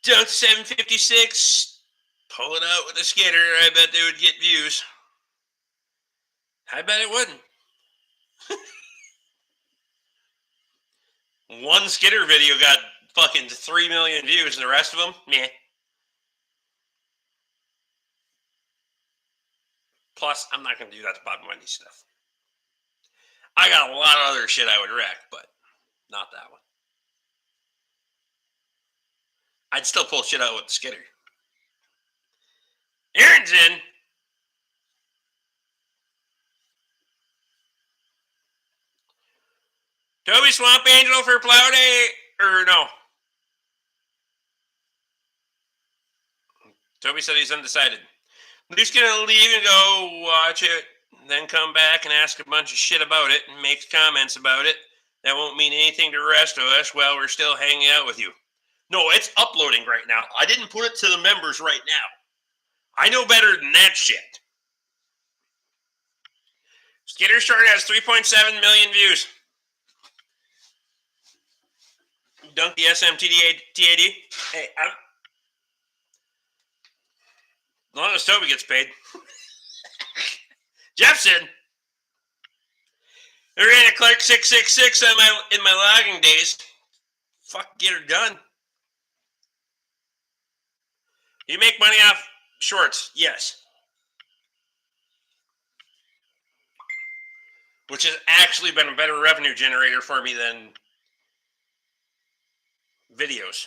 Dunk 756. Pull it out with a skidder. I bet they would get views. I bet it wouldn't. One skidder video got fucking 3 million views, and the rest of them, meh. Plus, I'm not going to do that to Bob Wendy stuff. I got a lot of other shit I would wreck, but not that one. I'd still pull shit out with the skidder. Aaron's in. Toby Swamp Angel for plow day, or no? Toby said he's undecided. He's gonna leave and go watch it, then come back and ask a bunch of shit about it and make comments about it. That won't mean anything to the rest of us while we're still hanging out with you. No, it's uploading right now. I didn't put it to the members right now. I know better than that shit. Skidder Short has 3.7 million views. Dunk the SMTAD. Hey, as long as Toby gets paid. Jeffson. I ran a Clark 666 in my logging days. Fuck, get her done. You make money off shorts, yes. Which has actually been a better revenue generator for me than videos.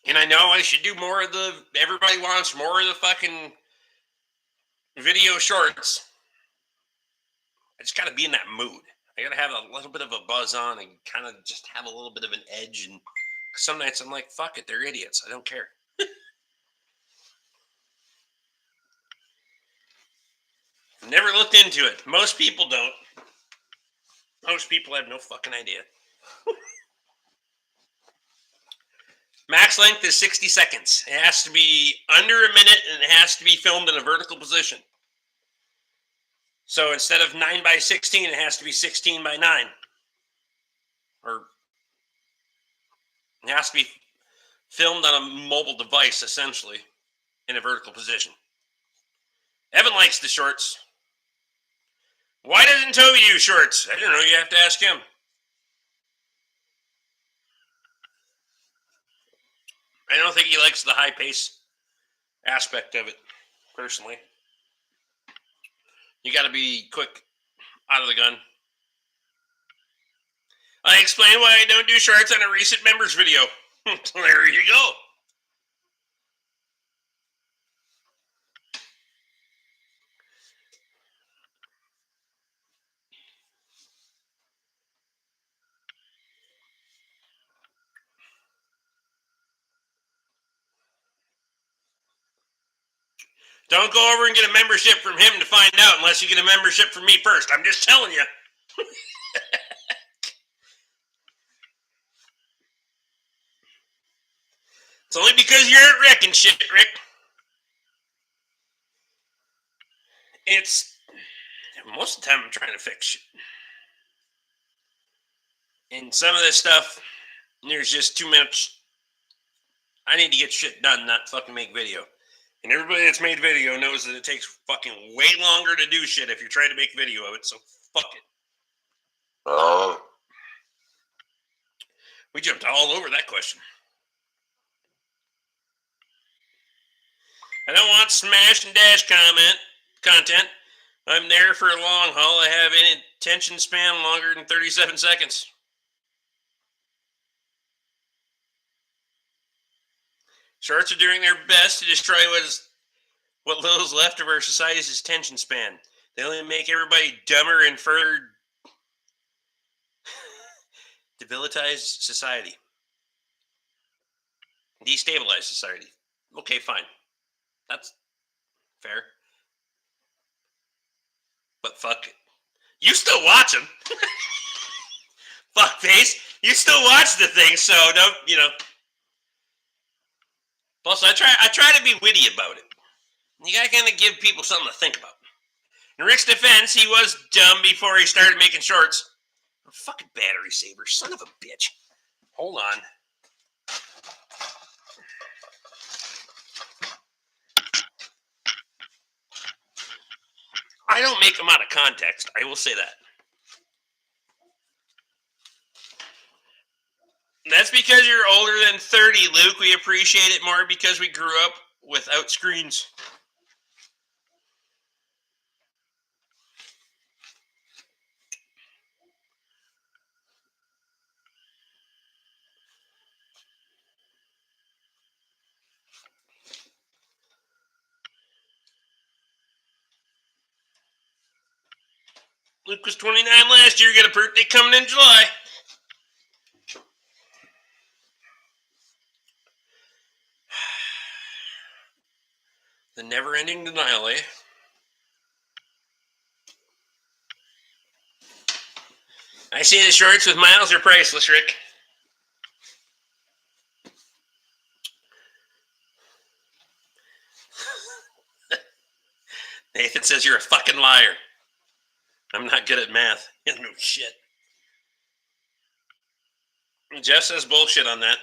And I know I should do more of the. Everybody wants more of the fucking video shorts. I just got to be in that mood. I got to have a little bit of a buzz on and kind of just have a little bit of an edge. And some nights I'm like, fuck it, they're idiots. I don't care. Never looked into it. Most people don't. Most people have no fucking idea. Max length is 60 seconds. It has to be under a minute and it has to be filmed in a vertical position. So instead of 9 by 16, it has to be 16 by 9. Or it has to be filmed on a mobile device, essentially, in a vertical position. Evan likes the shorts. Why doesn't Toby do shorts? I don't know. You have to ask him. I don't think he likes the high pace aspect of it, personally. You got to be quick out of the gun. I explained why I don't do shorts on a recent members video. There you go. Don't go over and get a membership from him to find out unless you get a membership from me first. I'm just telling you. It's only because you're at Rick and shit, Rick. It's most of the time I'm trying to fix shit. And some of this stuff, there's just too much. I need to get shit done, not fucking make video. And everybody that's made video knows that it takes fucking way longer to do shit if you're trying to make video of it, so fuck it. We jumped all over that question. I don't want smash and dash content. I'm there for a long haul. I have an attention span longer than 37 seconds. Shorts are doing their best to destroy what little is left of our society's attention span. They only make everybody dumber and further debilitize society. Destabilize society. Okay, fine. That's fair. But fuck it. You still watch them. Fuckface. You still watch the thing, so don't, Plus, I try to be witty about it. You gotta kind of give people something to think about. In Rick's defense, he was dumb before he started making shorts. Fucking battery saver, son of a bitch. Hold on. I don't make them out of context. I will say that. That's because you're older than 30, Luke. We appreciate it more because we grew up without screens. Luke was 29 last year. Got a birthday coming in July. The never-ending denial, eh? I say the shorts with miles are priceless, Rick. Nathan says you're a fucking liar. I'm not good at math. No shit. Jeff says bullshit on that.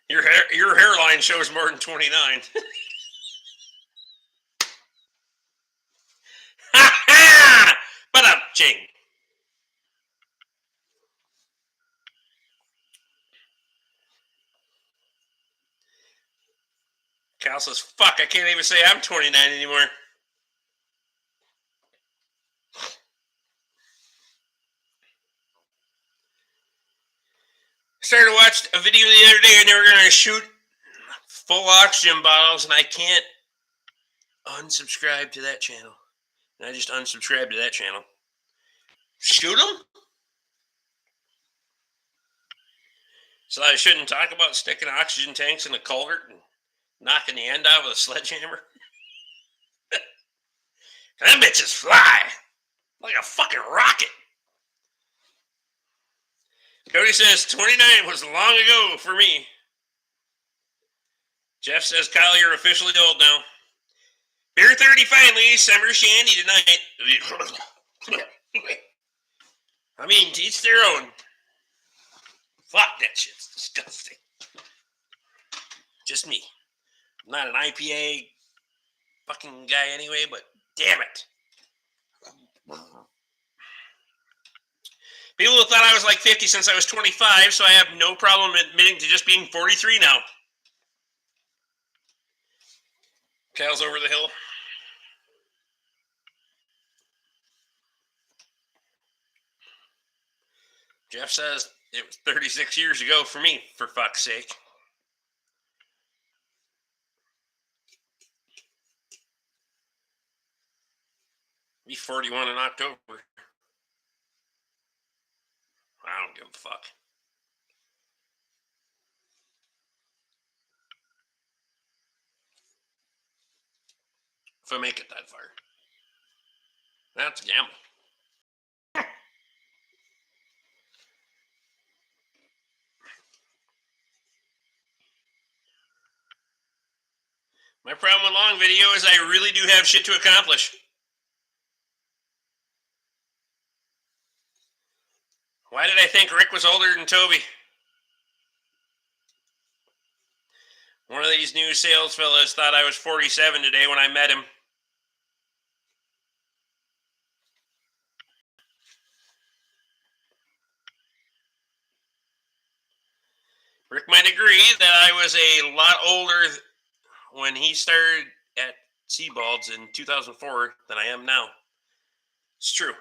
Your hairline shows more than 29. Ha ha! But up, ching. Cal says, fuck, I can't even say I'm 29 anymore. Started to watch a video the other day and they were going to shoot full oxygen bottles, and I can't unsubscribe to that channel. And I just unsubscribed to that channel. Shoot them? So I shouldn't talk about sticking oxygen tanks in a culvert and knocking the end out with a sledgehammer? Them bitches fly like a fucking rocket. Cody says 29 was long ago for me. Jeff says, Kyle, you're officially old now. Beer 30 finally, summer shandy tonight. I mean, to each their own. Fuck, that shit's disgusting. Just me. I'm not an IPA fucking guy anyway, but damn it. People have thought I was like 50 since I was 25, so I have no problem admitting to just being 43 now. Kyle's over the hill. Jeff says it was 36 years ago for me, for fuck's sake. Be 41 in October. I don't give a fuck. If I make it that far. That's a gamble. My problem with long video is I really do have shit to accomplish. Why did I think Rick was older than Toby? One of these new sales fellas thought I was 47 today when I met him. Rick might agree that I was a lot older when he started at Seabalds in 2004 than I am now. It's true.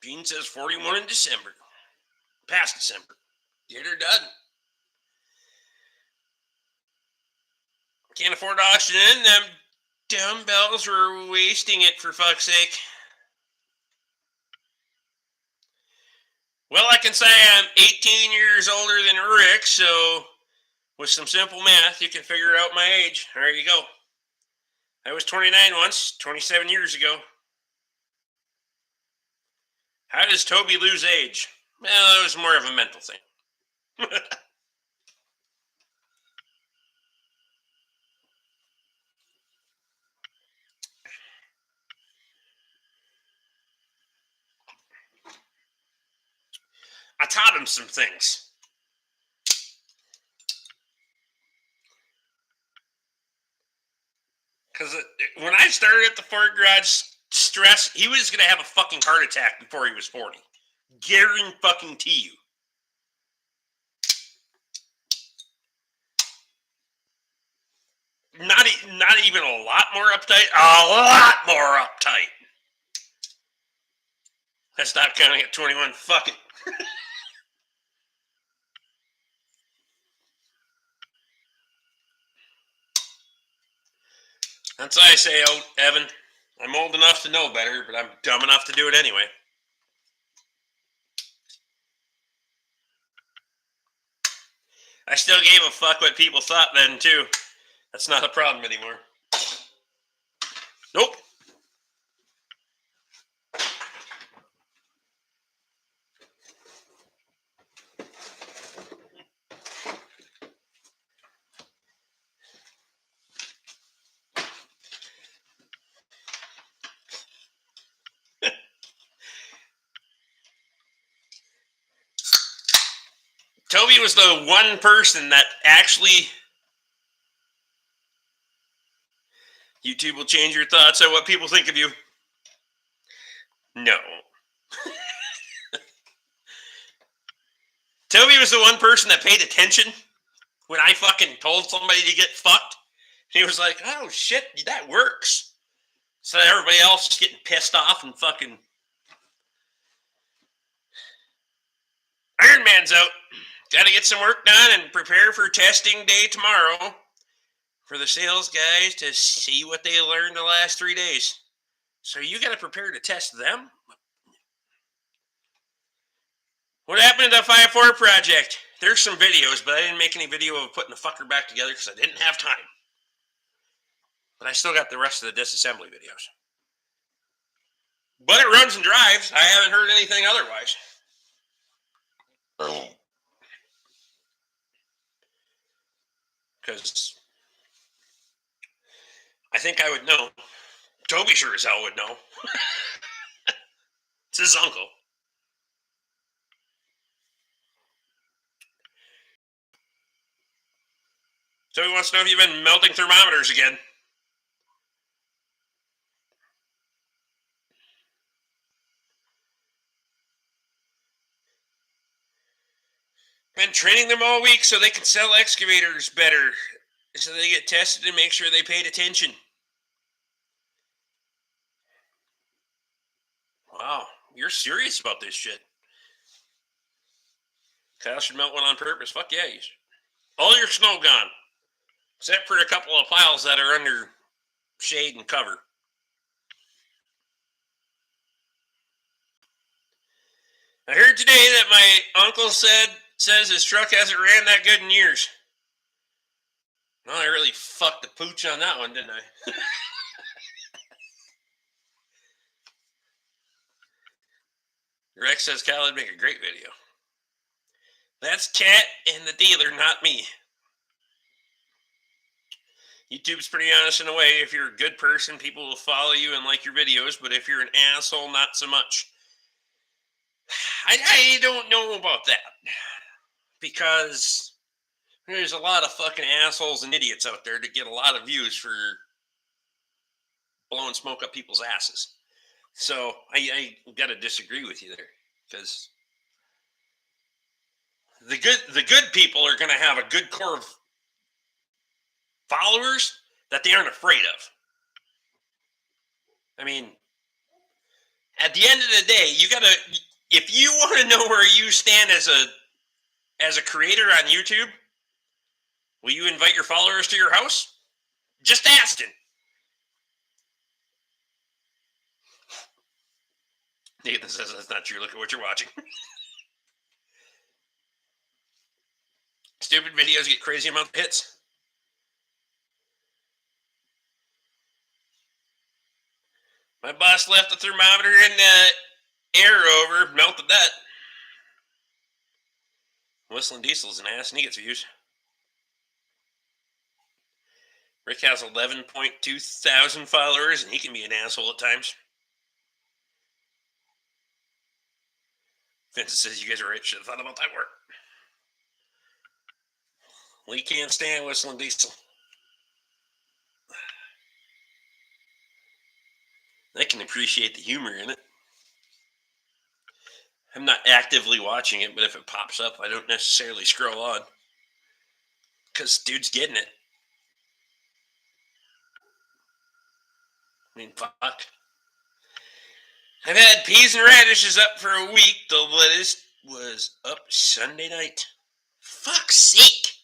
Gene says 41 in December. Past December. Get her done. Can't afford oxygen. Them dumbbells were wasting it, for fuck's sake. Well, I can say I'm 18 years older than Rick, so with some simple math, you can figure out my age. There you go. I was 29 once, 27 years ago. How does Toby lose age? Well, it was more of a mental thing. I taught him some things. Because when I started at the Ford Garage stress, he was going to have a fucking heart attack before he was 40. Guarantee you. Not even a lot more uptight. A lot more uptight. I stopped counting at 21. Fuck it. That's why I say, oh, Evan, I'm old enough to know better, but I'm dumb enough to do it anyway. I still gave a fuck what people thought then, too. That's not a problem anymore. Nope. Toby was the one person that actually... YouTube will change your thoughts on what people think of you. No. Toby was the one person that paid attention when I fucking told somebody to get fucked. He was like, oh shit, that works. So everybody else is getting pissed off and fucking... Iron Man's out. Gotta get some work done and prepare for testing day tomorrow for the sales guys to see what they learned the last 3 days. So you gotta prepare to test them? What happened to the 5-4 project? There's some videos, but I didn't make any video of putting the fucker back together because I didn't have time. But I still got the rest of the disassembly videos. But it runs and drives. I haven't heard anything otherwise. Because I think I would know. Toby sure as hell would know. It's his uncle. Toby wants to know if you've been melting thermometers again. Been training them all week so they can sell excavators better. So they get tested and make sure they paid attention. Wow, you're serious about this shit. Kyle should melt one on purpose. Fuck yeah, you should. All your snow gone. Except for a couple of piles that are under shade and cover. I heard today that my uncle says his truck hasn't ran that good in years. Well, I really fucked the pooch on that one, didn't I? Rex says Kyle would make a great video. That's Cat and the dealer, not me. YouTube's pretty honest in a way. If you're a good person, people will follow you and like your videos. But if you're an asshole, not so much. I don't know about that. Because there's a lot of fucking assholes and idiots out there that get a lot of views for blowing smoke up people's asses. So I gotta disagree with you there. Because the good people are gonna have a good core of followers that they aren't afraid of. I mean, at the end of the day, you gotta, if you want to know where you stand as a creator on YouTube, will you invite your followers to your house? Just asking. Nathan says that's not true. Look at what you're watching. Stupid videos get crazy amount of hits. My boss left the thermometer in the air over, melted that. Whistling Diesel's an ass and he gets views. Rick has 11.2 thousand followers and he can be an asshole at times. Vincent says you guys are right. Should have thought about that work. We can't stand Whistling Diesel. I can appreciate the humor in it. I'm not actively watching it, but if it pops up, I don't necessarily scroll on. Because dude's getting it. I mean, fuck. I've had peas and radishes up for a week. The lettuce was up Sunday night. Fuck's sake.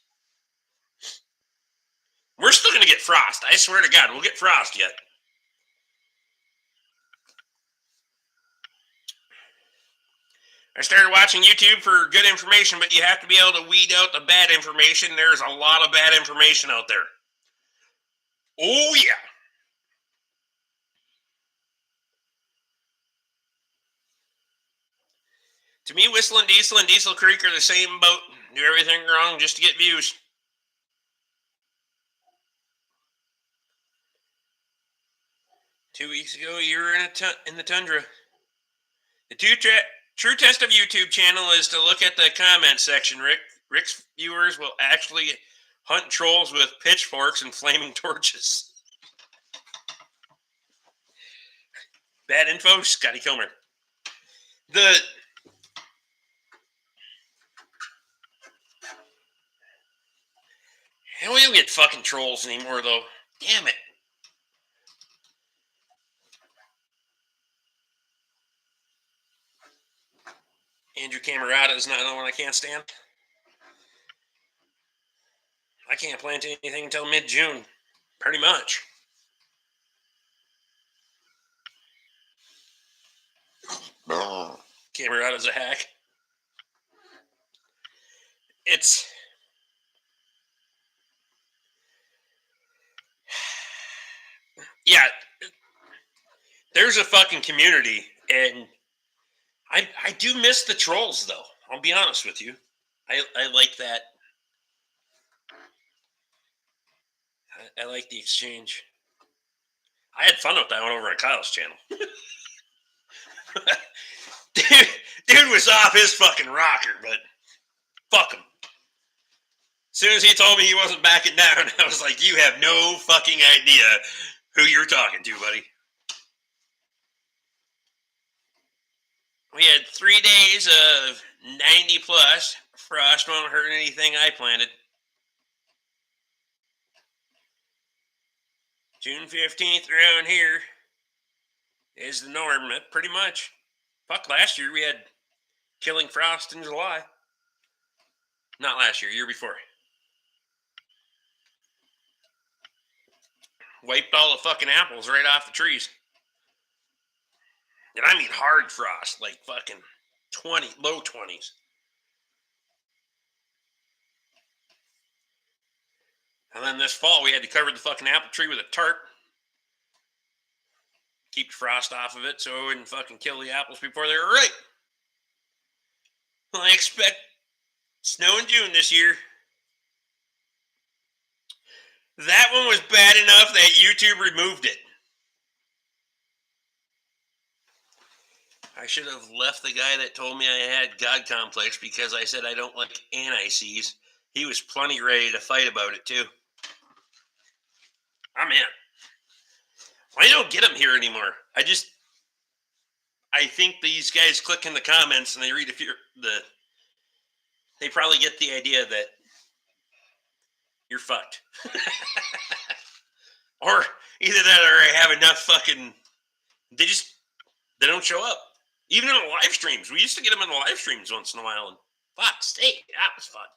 We're still going to get frost. I swear to God, we'll get frost yet. I started watching YouTube for good information, but you have to be able to weed out the bad information. There's a lot of bad information out there. Oh, yeah. To me, Whistling Diesel and Diesel Creek are the same boat. Do everything wrong just to get views. Two weeks ago, you were in the tundra. The true test of YouTube channel is to look at the comment section, Rick. Rick's viewers will actually hunt trolls with pitchforks and flaming torches. Bad info, Scotty Kilmer. And we don't get fucking trolls anymore, though. Damn it. Andrew Camerata is not the one I can't stand. I can't plant anything until mid-June. Pretty much. Camerata's a hack. It's... Yeah. There's a fucking community, and I do miss the trolls, though. I'll be honest with you. I like that. I like the exchange. I had fun with that one over at Kyle's channel. dude was off his fucking rocker, but fuck him. As soon as he told me he wasn't backing down, I was like, you have no fucking idea who you're talking to, buddy. We had 3 days of 90 plus. Frost won't hurt anything I planted. June 15th around here is the norm, pretty much. Fuck, last year we had killing frost in July. Not last year, year before. Wiped all the fucking apples right off the trees. And I mean hard frost, like fucking 20, low 20s. And then this fall, we had to cover the fucking apple tree with a tarp. Keep the frost off of it so it wouldn't fucking kill the apples before they were ripe. Well, I expect snow in June this year. That one was bad enough that YouTube removed it. I should have left the guy that told me I had God complex because I said I don't like anti-Cs. He was plenty ready to fight about it, too. I'm in. I don't get them here anymore. I think these guys click in the comments and they read they probably get the idea that you're fucked. Or either that or I have enough fucking... They don't show up. Even in the live streams. We used to get them in the live streams once in a while. And fuck's sake, that was fun.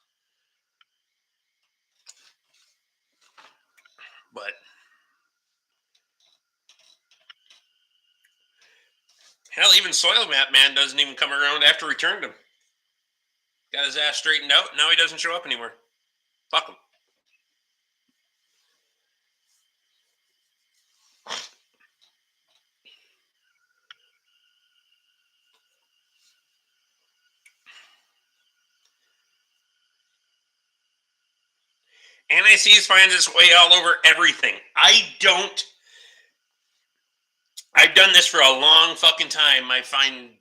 But... hell, even Soil Map Man doesn't even come around after we returned him. Got his ass straightened out. Now he doesn't show up anymore. Fuck him. NICs finds its way all over everything. I've done this for a long fucking time. I find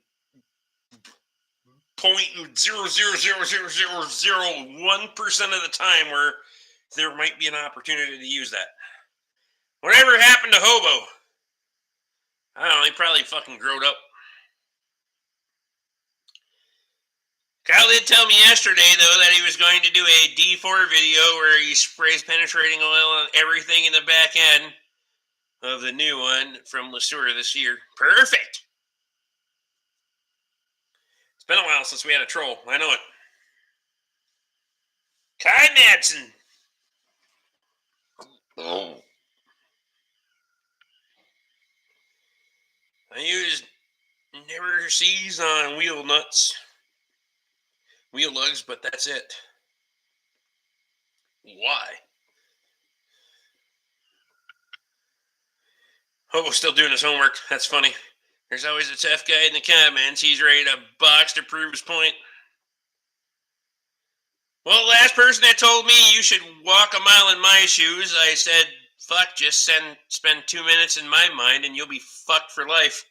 0.0000001% of the time where there might be an opportunity to use that. Whatever happened to Hobo? I don't know, he probably fucking growed up. Kyle did tell me yesterday, though, that he was going to do a D4 video where he sprays penetrating oil on everything in the back end of the new one from Lesueur this year. Perfect! It's been a while since we had a troll. I know it. Kai Madsen! Oh. I use never sees on wheel nuts. Wheel lugs, but that's it. Why? Hobo's still doing his homework. That's funny. There's always a tough guy in the comments. He's ready to box to prove his point. Well, the last person that told me you should walk a mile in my shoes, I said, fuck, just spend 2 minutes in my mind and you'll be fucked for life.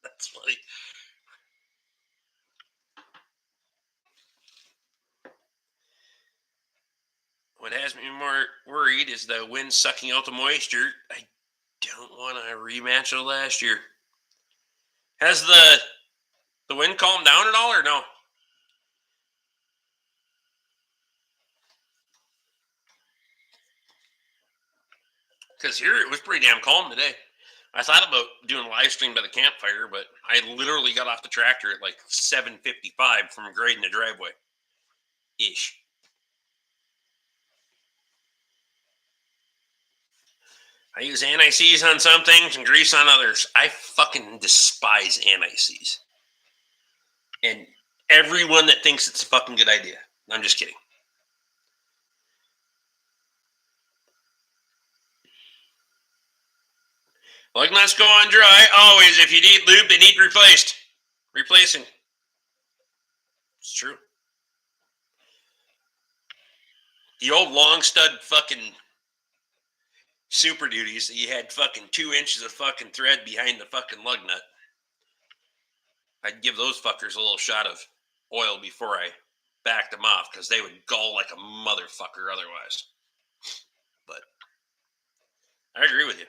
That's funny. What has me more worried is the wind sucking out the moisture. I don't want a rematch of last year. Has the wind calmed down at all or no? Because here it was pretty damn calm today. I thought about doing a live stream by the campfire, but I literally got off the tractor at like 7:55 from grading the driveway. Ish. I use anti-seize on some things and grease on others. I fucking despise anti-seize. And everyone that thinks it's a fucking good idea. I'm just kidding. Lug nuts go on dry. Always. If you need lube, they need replaced. Replacing. It's true. The old long stud fucking Super Duties that you had fucking 2 inches of fucking thread behind the fucking lug nut. I'd give those fuckers a little shot of oil before I backed them off because they would gull like a motherfucker otherwise. But I agree with you.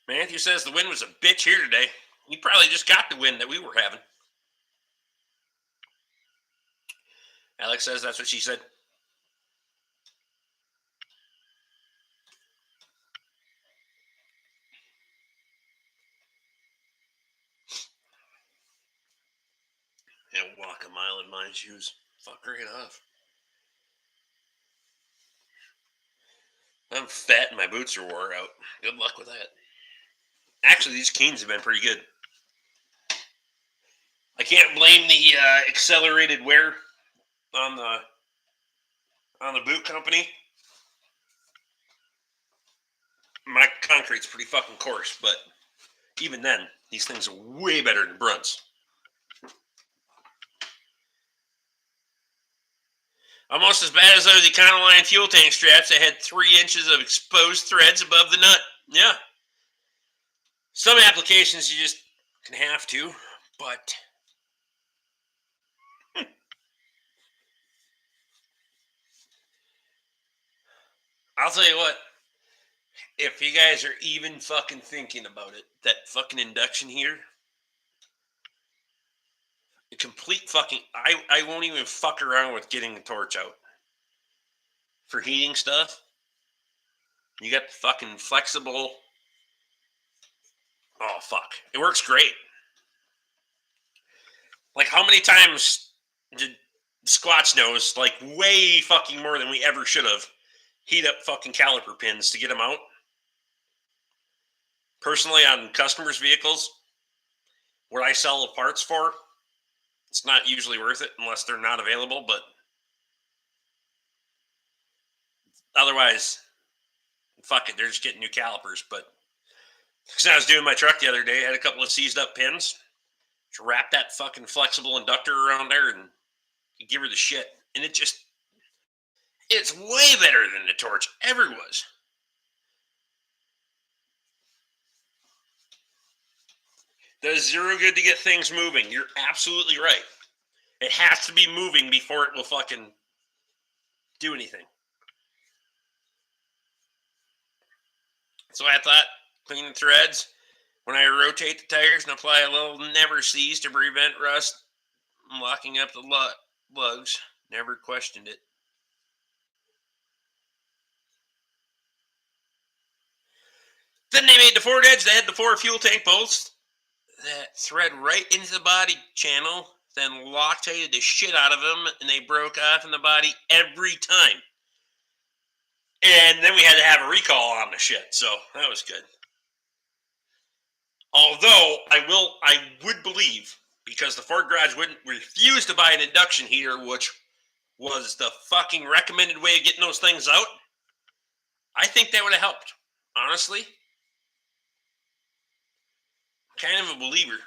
Matthew says the wind was a bitch here today. You probably just got the wind that we were having. Alex says that's what she said. And walk a mile in my shoes. Fuck right off. I'm fat and my boots are wore out. Good luck with that. Actually, these Keens have been pretty good. I can't blame the accelerated wear on the boot company. My concrete's pretty fucking coarse, but even then, these things are way better than Brunt's. Almost as bad as those Econoline fuel tank straps that had 3 inches of exposed threads above the nut. Yeah. Some applications you just can have to, but I'll tell you what, if you guys are even fucking thinking about it, that fucking induction heater, a complete fucking, I won't even fuck around with getting the torch out. For heating stuff, you got the fucking flexible, oh fuck, it works great. Like how many times did Squatch Nose, like way fucking more than we ever should have, heat up fucking caliper pins to get them out? Personally, on customers' vehicles, what I sell the parts for, it's not usually worth it unless they're not available, but otherwise, fuck it, they're just getting new calipers. But because I was doing my truck the other day, I had a couple of seized up pins. Just wrap that fucking flexible inductor around there and you give her the shit. And it's way better than the torch ever was. Does zero good to get things moving. You're absolutely right. It has to be moving before it will fucking do anything. So I thought, clean the threads. When I rotate the tires and apply a little never seize to prevent rust, locking up the lugs. Never questioned it. Then they made the Ford Edge. They had the 4 fuel tank bolts that thread right into the body channel, then Loctited the shit out of them, and they broke off in the body every time. And then we had to have a recall on the shit, so that was good. Although I would believe, because the Ford garage wouldn't refuse to buy an induction heater, which was the fucking recommended way of getting those things out, I think that would have helped. Honestly, kind of a believer.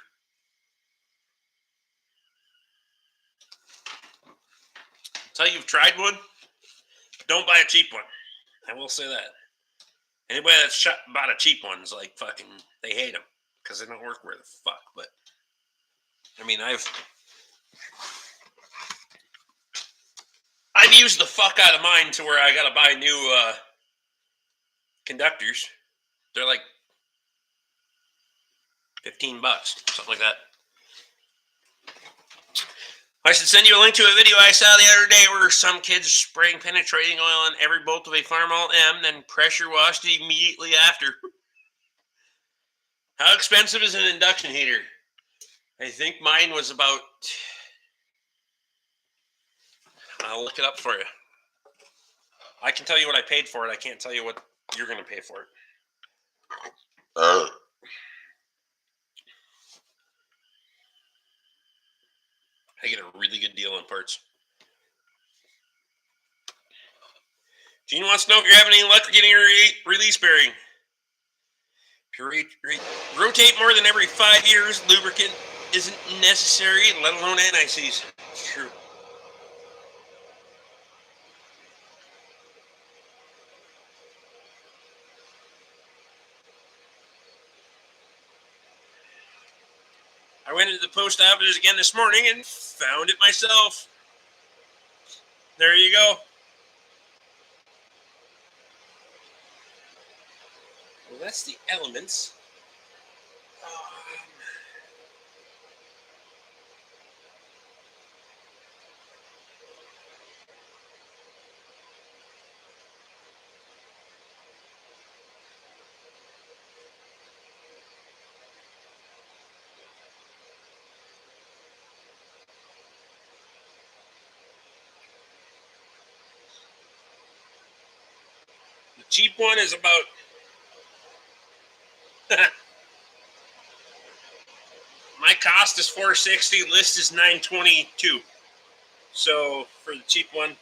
Tell you've tried one, don't buy a cheap one. I will say that. Anybody that's bought a cheap one's like fucking, they hate them because they don't work where the fuck. But I mean, I've used the fuck out of mine to where I gotta buy new conductors. They're like $15, something like that. I should send you a link to a video I saw the other day where some kids spraying penetrating oil on every bolt of a Farmall M, then pressure washed it immediately after. How expensive is an induction heater? I think mine was about... I'll look it up for you. I can tell you what I paid for it. I can't tell you what you're going to pay for it. I get a really good deal on parts. Gene wants to know if you're having any luck getting a release bearing. If you rotate more than every 5 years, lubricant isn't necessary, let alone anti-seize. It's true. I went into the post office again this morning and found it myself. There you go. Well, that's the elements. The cheap one is about... My cost is $460. List is $922. So for the cheap one,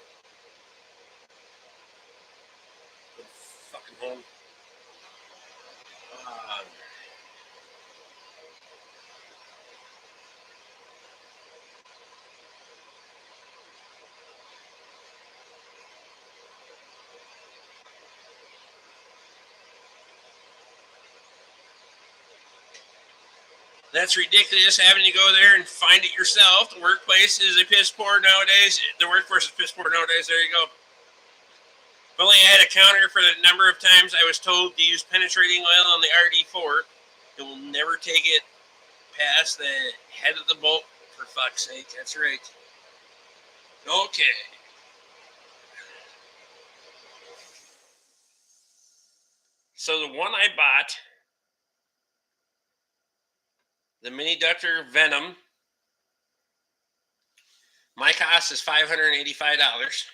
fucking home. That's ridiculous having to go there and find it yourself. The workplace is a piss poor nowadays. The workforce is piss poor nowadays. There you go. If only I had a counter for the number of times I was told to use penetrating oil on the RD4. It will never take it past the head of the bolt, for fuck's sake. That's right. Okay. So the one I bought, the Mini Ductor Venom, my cost is $585.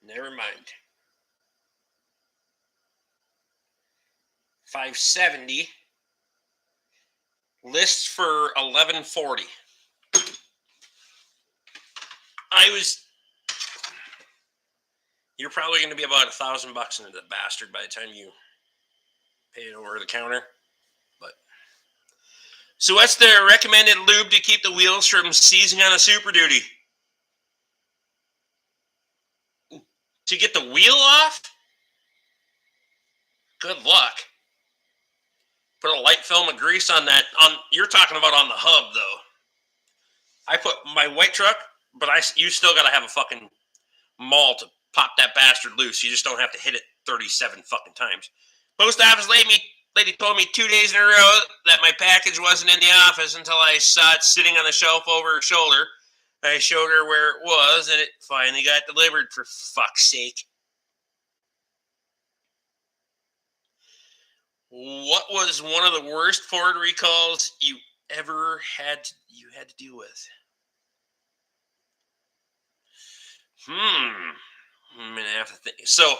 Never mind. $570. Lists for $1140. You're probably going to be about $1,000 into the bastard by the time you pay it over the counter. But so what's the recommended lube to keep the wheels from seizing on a Super Duty? To get the wheel off? Good luck. Put a light film of grease on that. You're talking about on the hub, though. I put my white truck, but you still got to have a fucking maul to pop that bastard loose. You just don't have to hit it 37 fucking times. Post office lady told me 2 days in a row that my package wasn't in the office until I saw it sitting on the shelf over her shoulder. I showed her where it was, and it finally got delivered, for fuck's sake. What was one of the worst Ford recalls you ever had to deal with? I'm gonna have to think. So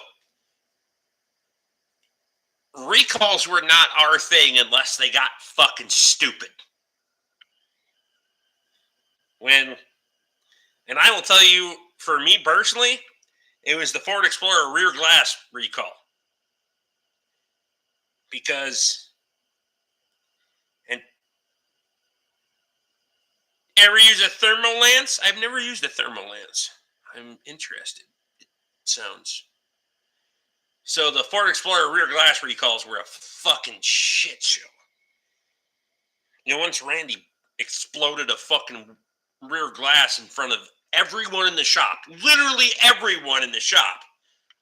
recalls were not our thing unless they got fucking stupid. And I will tell you, for me personally, it was the Ford Explorer rear glass recall. Because, and ever use a thermal lance? I've never used a thermal lance. I'm interested. It sounds. So the Ford Explorer rear glass recalls were a fucking shit show. You know, once Randy exploded a fucking rear glass in front of everyone in the shop, literally everyone in the shop,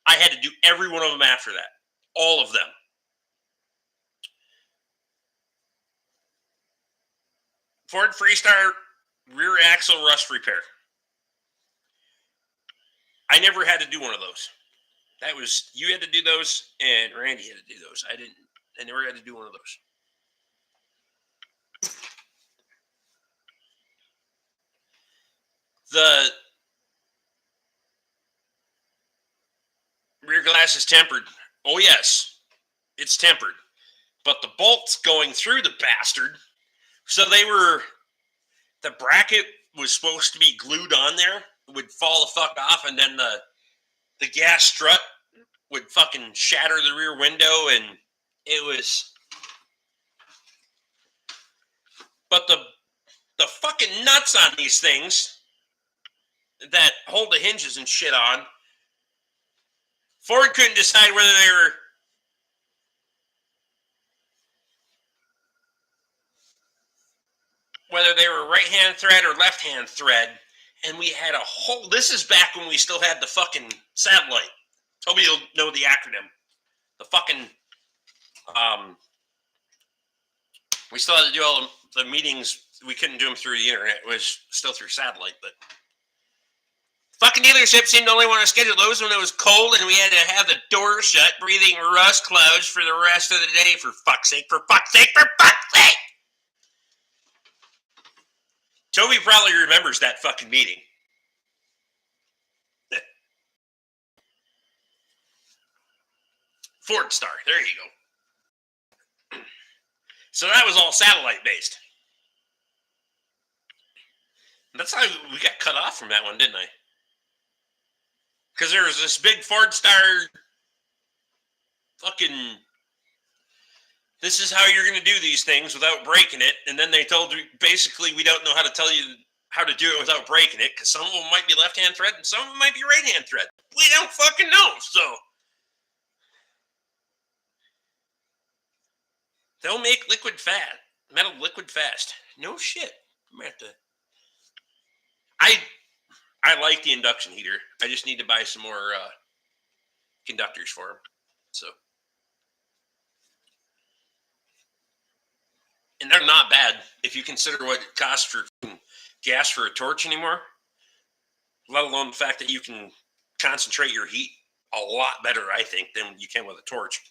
I had to do every one of them after that. All of them. Ford Freestar rear axle rust repair. I never had to do one of those. That was, you had to do those, and Randy had to do those. I didn't. I never had to do one of those. The rear glass is tempered. Oh yes, it's tempered. But the bolts going through the bastard, so the bracket was supposed to be glued on there, would fall the fuck off, and then the gas strut would fucking shatter the rear window, and it was. But the fucking nuts on these things that hold the hinges and shit on, Ford couldn't decide whether they were right hand thread or left hand thread, and we had a whole. This is back when we still had the fucking satellite. Toby will know the acronym. The fucking we still had to do all the meetings. We couldn't do them through the internet. It was still through satellite, but fucking dealership seemed to only want to schedule those when it was cold and we had to have the door shut, breathing rust clouds for the rest of the day. For fuck's sake! For fuck's sake! For fuck's sake! Toby probably remembers that fucking meeting. Ford Star. There you go. So that was all satellite based. That's how we got cut off from that one, didn't I? Because there was this big Ford Star fucking. This is how you're going to do these things without breaking it. And then they told you, basically, we don't know how to tell you how to do it without breaking it, because some of them might be left-hand thread and some of them might be right-hand thread. We don't fucking know, so. They'll make metal liquid fast. No shit. I'm gonna have to. I like the induction heater. I just need to buy some more conductors for them. So. And they're not bad if you consider what it costs for gas for a torch anymore, let alone the fact that you can concentrate your heat a lot better, I think, than you can with a torch.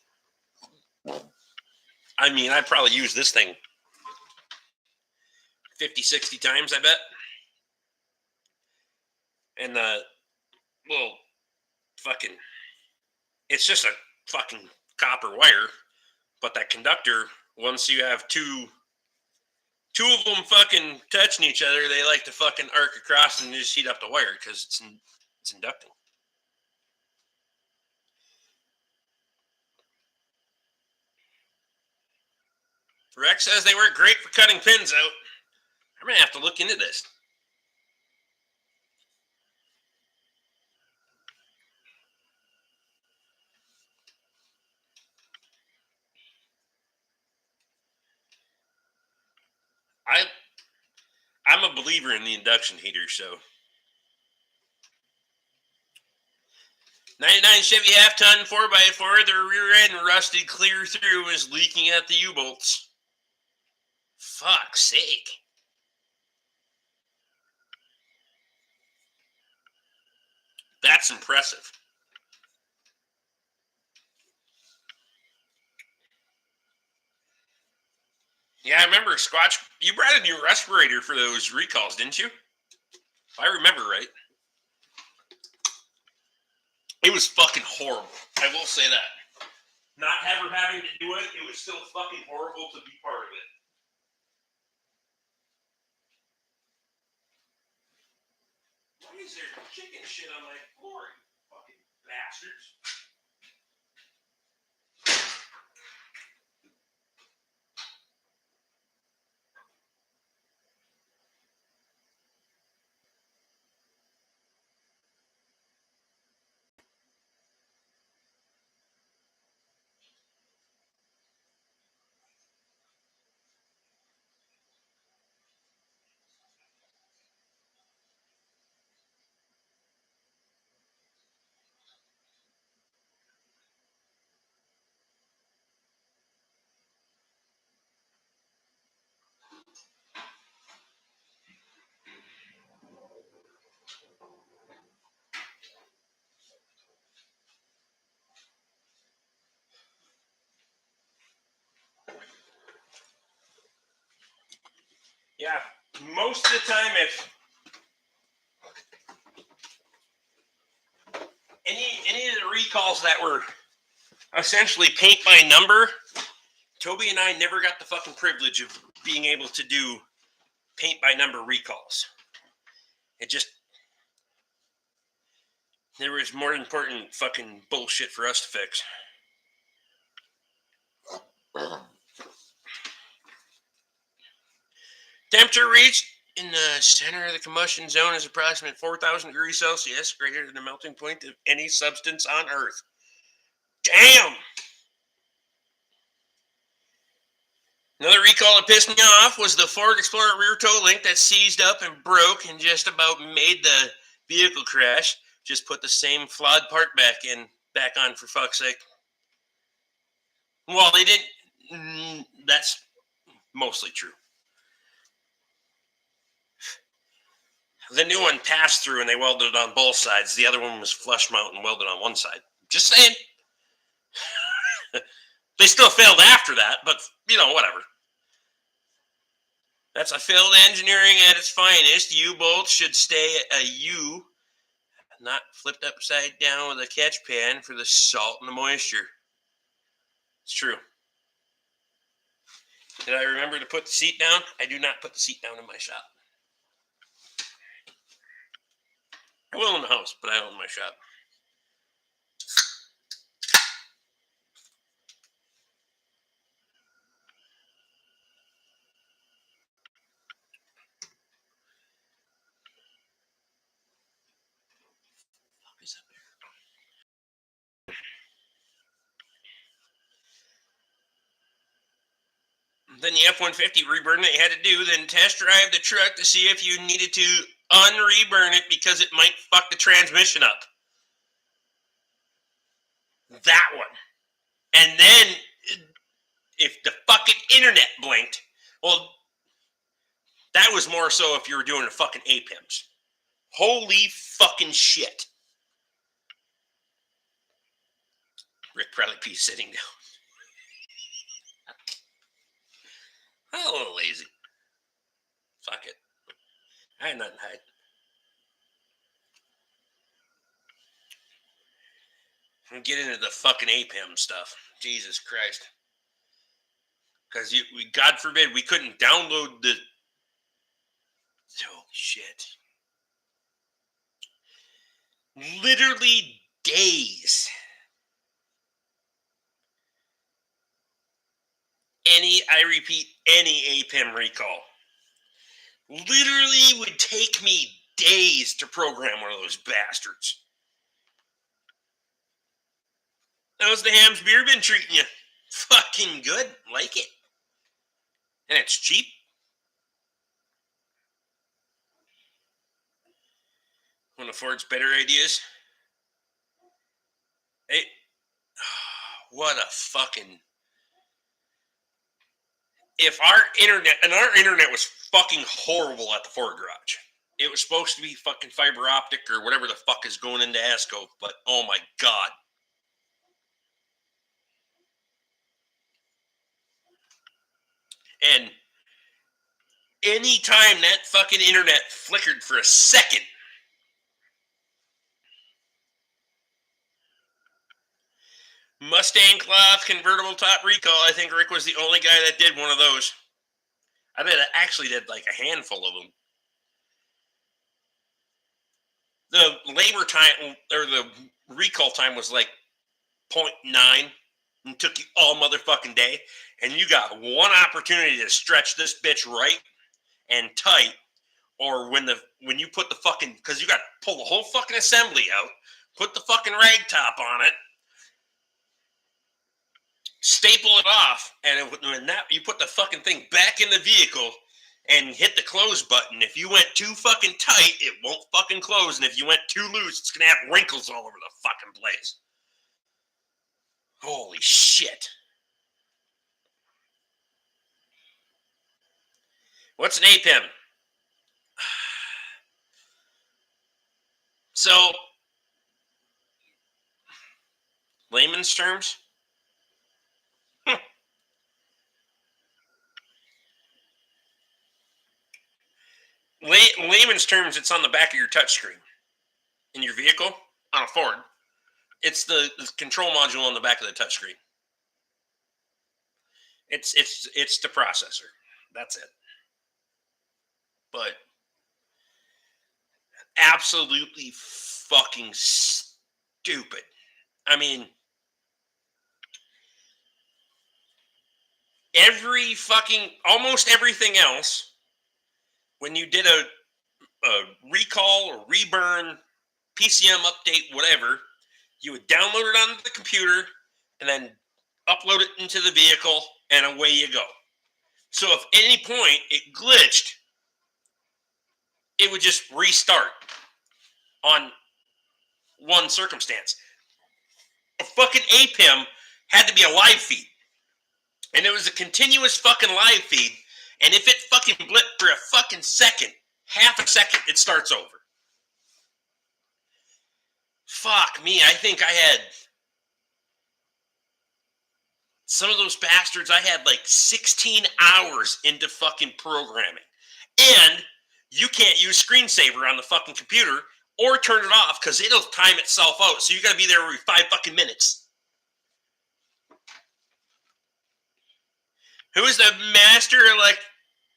I mean, I probably use this thing 50, 60 times, I bet. And fucking, it's just a fucking copper wire, but that conductor, once you have two of them fucking touching each other, they like to fucking arc across and just heat up the wire because it's inducting. Rex says they work great for cutting pins out. I'm going to have to look into this. I'm a believer in the induction heater, so. 99 Chevy half-ton 4x4, their rear end rusted clear through, is leaking at the U-bolts. Fuck's sake. That's impressive. Yeah, I remember Squatch. You brought a new respirator for those recalls, didn't you? If I remember right. It was fucking horrible. I will say that. Not ever having to do it, it was still fucking horrible to be part of it. Why is there chicken shit on my floor, you fucking bastards? Yeah, most of the time, if any of the recalls that were essentially paint by number, Toby and I never got the fucking privilege of being able to do paint by number recalls. It just, there was more important fucking bullshit for us to fix. Temperature reached in the center of the combustion zone is approximately 4,000 degrees Celsius, greater than the melting point of any substance on Earth. Damn! Another recall that pissed me off was the Ford Explorer rear toe link that seized up and broke and just about made the vehicle crash. Just put the same flawed part back on, for fuck's sake. Well, they didn't. That's mostly true. The new one passed through and they welded it on both sides. The other one was flush mount and welded on one side. Just saying. They still failed after that, but, whatever. That's a failed engineering at its finest. U-bolts should stay a U, not flipped upside down with a catch pan for the salt and the moisture. It's true. Did I remember to put the seat down? I do not put the seat down in my shop. I will in the house, but I don't in my shop. Then the F-150 reburn that you had to do, then test drive the truck to see if you needed to unreburn it because it might fuck the transmission up. That one. And then, if the fucking internet blinked, well, that was more so if you were doing the fucking APIMs. Holy fucking shit. Rick probably be sitting down. I'm a little lazy. Fuck it. I had nothing to hide. And get into the fucking APIM stuff. Jesus Christ. Because God forbid, we couldn't download the... Oh, shit. Literally days. I repeat, any APIM recall literally would take me days to program one of those bastards. How's the Mmmmm Beer been treating you? Fucking good. Like it. And it's cheap. One of Ford's better ideas. Hey, what a fucking... If our internet was fucking horrible at the Ford garage. It was supposed to be fucking fiber optic or whatever the fuck is going into ASCO, but oh my god. And anytime that fucking internet flickered for a second, Mustang cloth convertible top recall, I think Rick was the only guy that did one of those. I bet I actually did like a handful of them. The labor time, or the recall time, was like 0.9 and took you all motherfucking day. And you got one opportunity to stretch this bitch right and tight, or when you put the fucking, because you got to pull the whole fucking assembly out, put the fucking rag top on it, staple it off, and when that, you put the fucking thing back in the vehicle and hit the close button. If you went too fucking tight, it won't fucking close, and if you went too loose, it's gonna have wrinkles all over the fucking place. Holy shit. What's an APIM? So, layman's terms? layman's terms, it's on the back of your touchscreen in your vehicle on a Ford. It's the control module on the back of the touchscreen. It's the processor. That's it. But absolutely fucking stupid. I mean, almost everything else, when you did a recall or reburn, PCM update, whatever, you would download it onto the computer and then upload it into the vehicle, and away you go. So if at any point it glitched, it would just restart on one circumstance. A fucking APIM had to be a live feed. And it was a continuous fucking live feed. And if it fucking blipped for a fucking second, half a second, it starts over. Fuck me, I think I had... Some of those bastards, I had like 16 hours into fucking programming. And you can't use screensaver on the fucking computer or turn it off because it'll time itself out. So you got to be there every 5 fucking minutes. Who was the master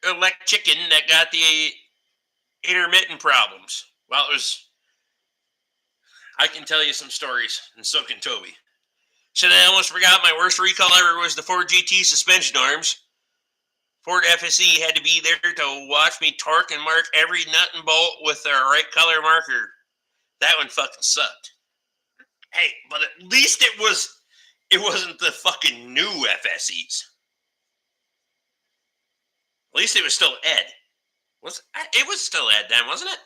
electrician that got the intermittent problems? Well, it was... I can tell you some stories, and so can Toby. Shit, I almost forgot my worst recall ever was the Ford GT suspension arms. Ford FSE had to be there to watch me torque and mark every nut and bolt with the right color marker. That one fucking sucked. Hey, but at least it wasn't the fucking new FSEs. At least it was still Ed. It was still Ed then, wasn't it?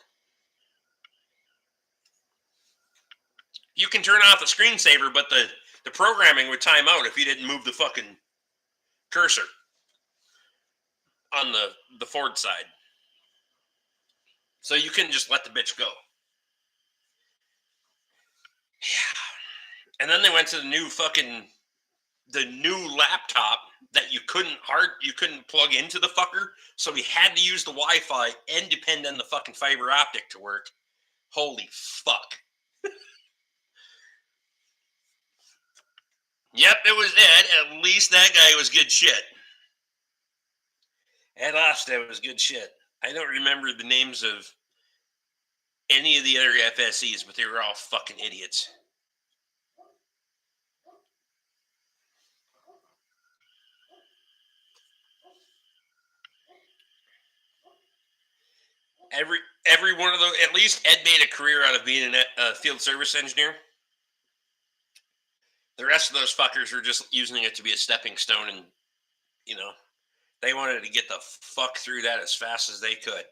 You can turn off the screensaver, but the programming would time out if you didn't move the fucking cursor on the Ford side. So you couldn't just let the bitch go. Yeah. And then they went to the new laptop that you couldn't plug into the fucker, so we had to use the Wi-Fi and depend on the fucking fiber optic to work. Holy fuck. Yep, it was Ed. At least that guy was good shit. Ed Ostad was good shit. I don't remember the names of any of the other FSEs, but they were all fucking idiots. Every one of those, at least Ed made a career out of being a field service engineer. The rest of those fuckers were just using it to be a stepping stone, and, they wanted to get the fuck through that as fast as they could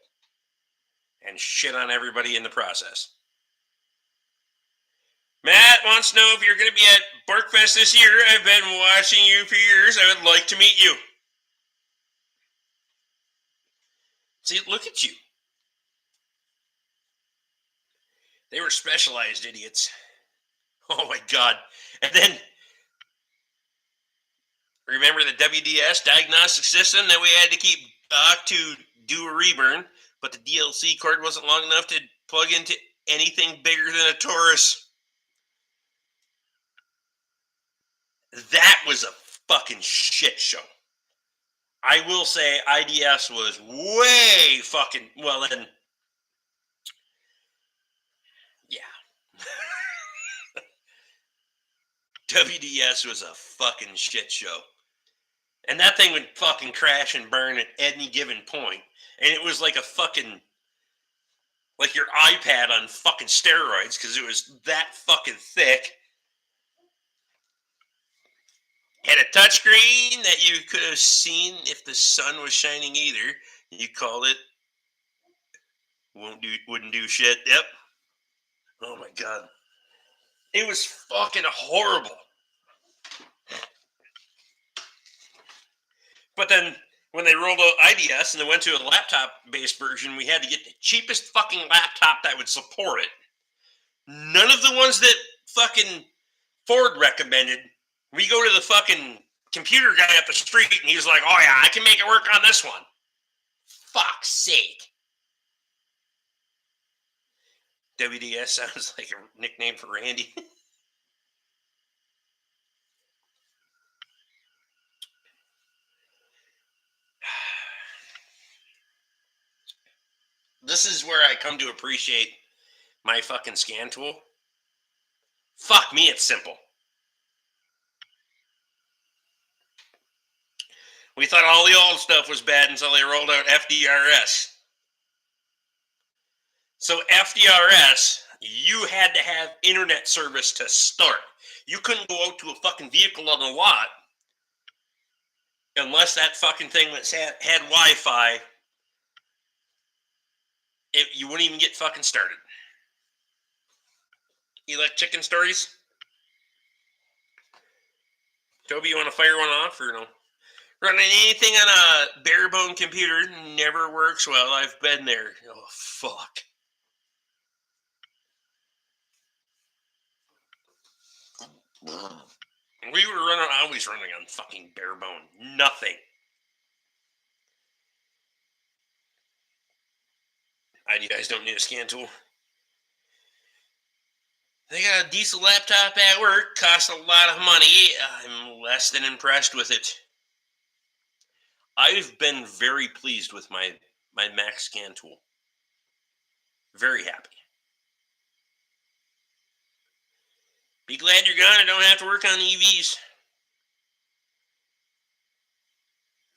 and shit on everybody in the process. Matt wants to know if you're going to be at Barkfest this year. I've been watching you for years. I would like to meet you. See, look at you. They were specialized idiots. Oh my God. And then, remember the WDS diagnostic system that we had to keep to do a reburn, but the DLC cord wasn't long enough to plug into anything bigger than a Taurus? That was a fucking shit show. I will say IDS was way fucking, well then, yeah. WDS was a fucking shit show. And that thing would fucking crash and burn at any given point. And it was like a fucking, like your iPad on fucking steroids, because it was that fucking thick. Had a touchscreen that you could have seen if the sun was shining either. You called it. Wouldn't do shit. Yep. Oh my God. It was fucking horrible. But then when they rolled out IDS and they went to a laptop-based version, we had to get the cheapest fucking laptop that would support it. None of the ones that fucking Ford recommended. We go to the fucking computer guy up the street, and he's like, oh yeah, I can make it work on this one. Fuck's sake. WDS sounds like a nickname for Randy. This is where I come to appreciate my fucking scan tool. Fuck me, it's simple. We thought all the old stuff was bad until they rolled out FDRS. So FDRS, you had to have internet service to start. You couldn't go out to a fucking vehicle on the lot unless that fucking thing had Wi-Fi. You wouldn't even get fucking started. You like chicken stories? Toby, you want to fire one off or no? Running anything on a bare bone computer never works well. I've been there. Oh, fuck. We were always running on fucking bare bone. Nothing. You guys don't need a scan tool. They got a diesel laptop at work. Costs a lot of money. I'm less than impressed with it. I've been very pleased with my Mac scan tool. Very happy. Be glad you're gone and don't have to work on EVs.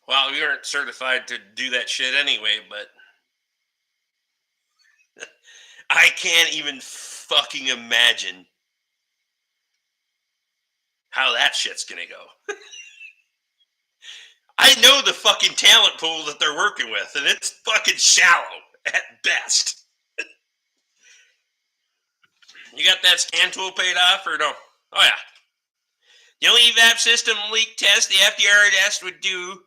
Well, we aren't certified to do that shit anyway, but I can't even fucking imagine how that shit's gonna go. I know the fucking talent pool that they're working with, and it's fucking shallow at best. You got that scan tool paid off or no? Oh yeah. The only EVAP system leak test the FDRS would do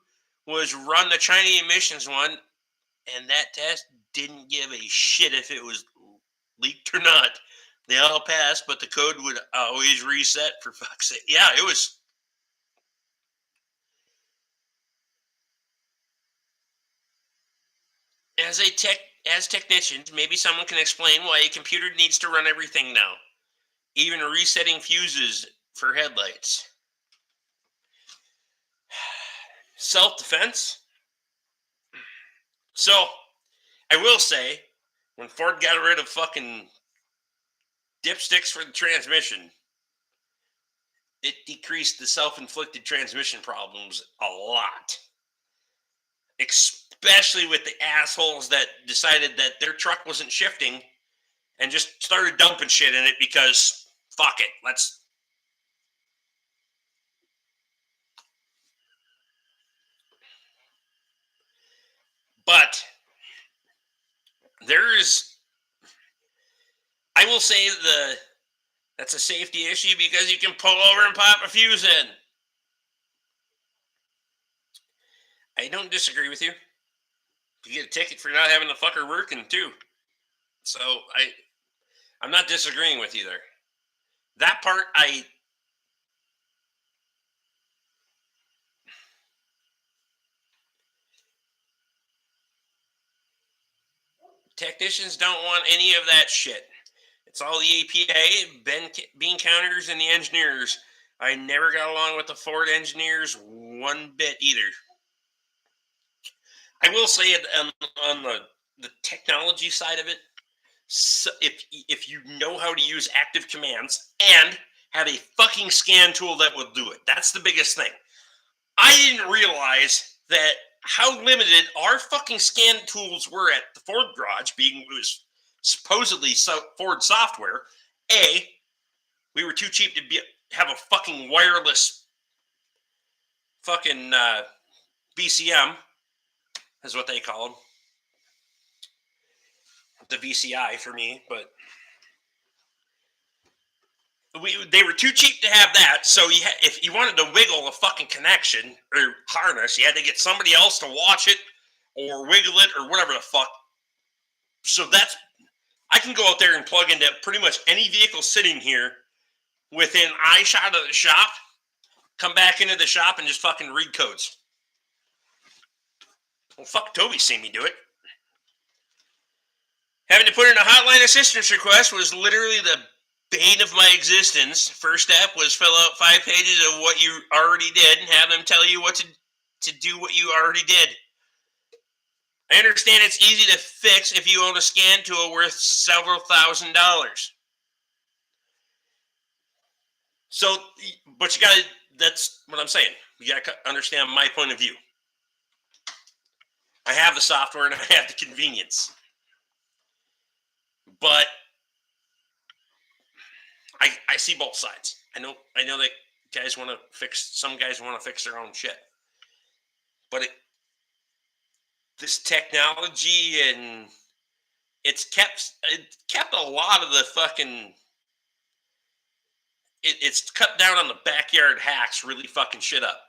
was run the China emissions one, and that test didn't give a shit if it was leaked or not. They all passed, but the code would always reset for fuck's sake. Yeah, it was. As technicians, maybe someone can explain why a computer needs to run everything now, even resetting fuses for headlights. Self-defense. So, I will say, when Ford got rid of fucking dipsticks for the transmission, it decreased the self-inflicted transmission problems a lot. Especially with the assholes that decided that their truck wasn't shifting and just started dumping shit in it because fuck it, let's. But I will say that's a safety issue because you can pull over and pop a fuse in. I don't disagree with you. You get a ticket for not having the fucker working too. So I'm not disagreeing with you there. That part technicians don't want any of that shit. It's all the APA, bean counters, and the engineers. I never got along with the Ford engineers one bit either. I will say it on the technology side of it. So if you know how to use active commands and have a fucking scan tool that will do it, that's the biggest thing. I didn't realize that how limited our fucking scan tools were at the Ford garage, being it was supposedly Ford software. We were too cheap to have a fucking wireless fucking BCM, is what they call them. The VCI for me, but they were too cheap to have that. So if you wanted to wiggle a fucking connection or harness, you had to get somebody else to watch it or wiggle it or whatever the fuck. So I can go out there and plug into pretty much any vehicle sitting here within eyeshot of the shop, come back into the shop and just fucking read codes. Well, fuck, Toby's seen me do it. Having to put in a hotline assistance request was literally the bane of my existence. First step was fill out 5 pages of what you already did and have them tell you what to do what you already did. I understand it's easy to fix if you own a scan tool worth several $1,000s. So, but you gotta, that's what I'm saying. You gotta understand my point of view. I have the software and I have the convenience. But I see both sides. I know that guys want to fix, some guys want to fix their own shit. But this technology and it kept a lot of the fucking, it's cut down on the backyard hacks really fucking shit up.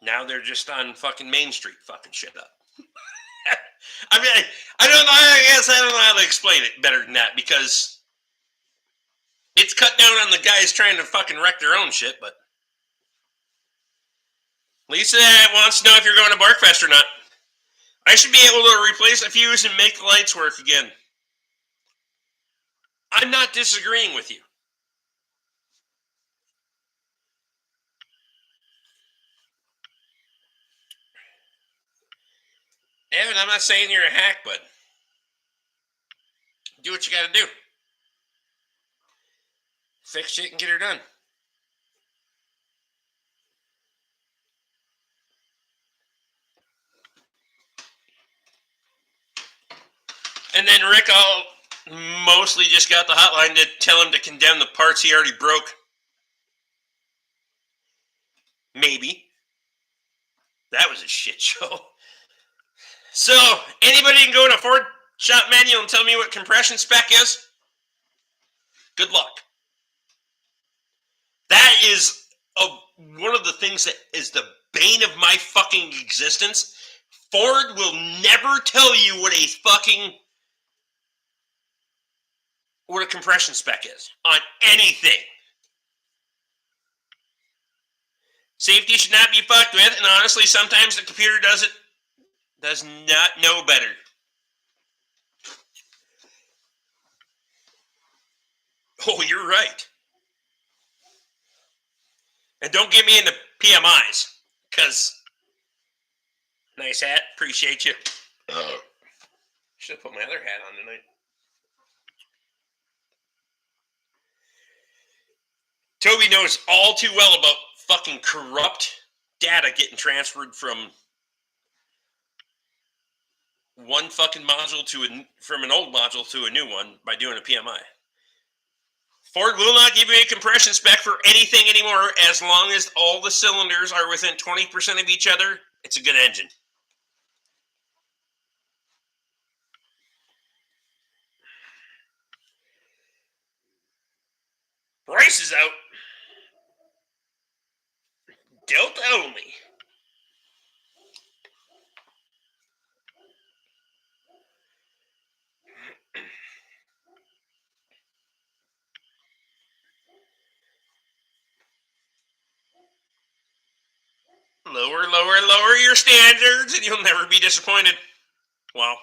Now they're just on fucking Main Street fucking shit up. I mean, I don't know, I guess I don't know how to explain it better than that, because it's cut down on the guys trying to fucking wreck their own shit, but Lisa wants to know if you're going to Barkfest or not. I should be able to replace a fuse and make the lights work again. I'm not disagreeing with you. Evan, I'm not saying you're a hack, but do what you gotta do. Fix shit and get her done. And then Rick mostly just got the hotline to tell him to condemn the parts he already broke. Maybe. That was a shit show. So, anybody can go in a Ford shop manual and tell me what compression spec is? Good luck. That is one of the things that is the bane of my fucking existence. Ford will never tell you what a compression spec is on anything. Safety should not be fucked with, and honestly, sometimes the computer does not know better. Oh, you're right. And don't get me into PMIs, because nice hat, appreciate you. Should have put my other hat on tonight. Toby knows all too well about fucking corrupt data getting transferred from one fucking module from an old module to a new one by doing a PMI. Ford will not give you a compression spec for anything anymore as long as all the cylinders are within 20% of each other. It's a good engine. Price is out. Delta only. Lower your standards and you'll never be disappointed. Well,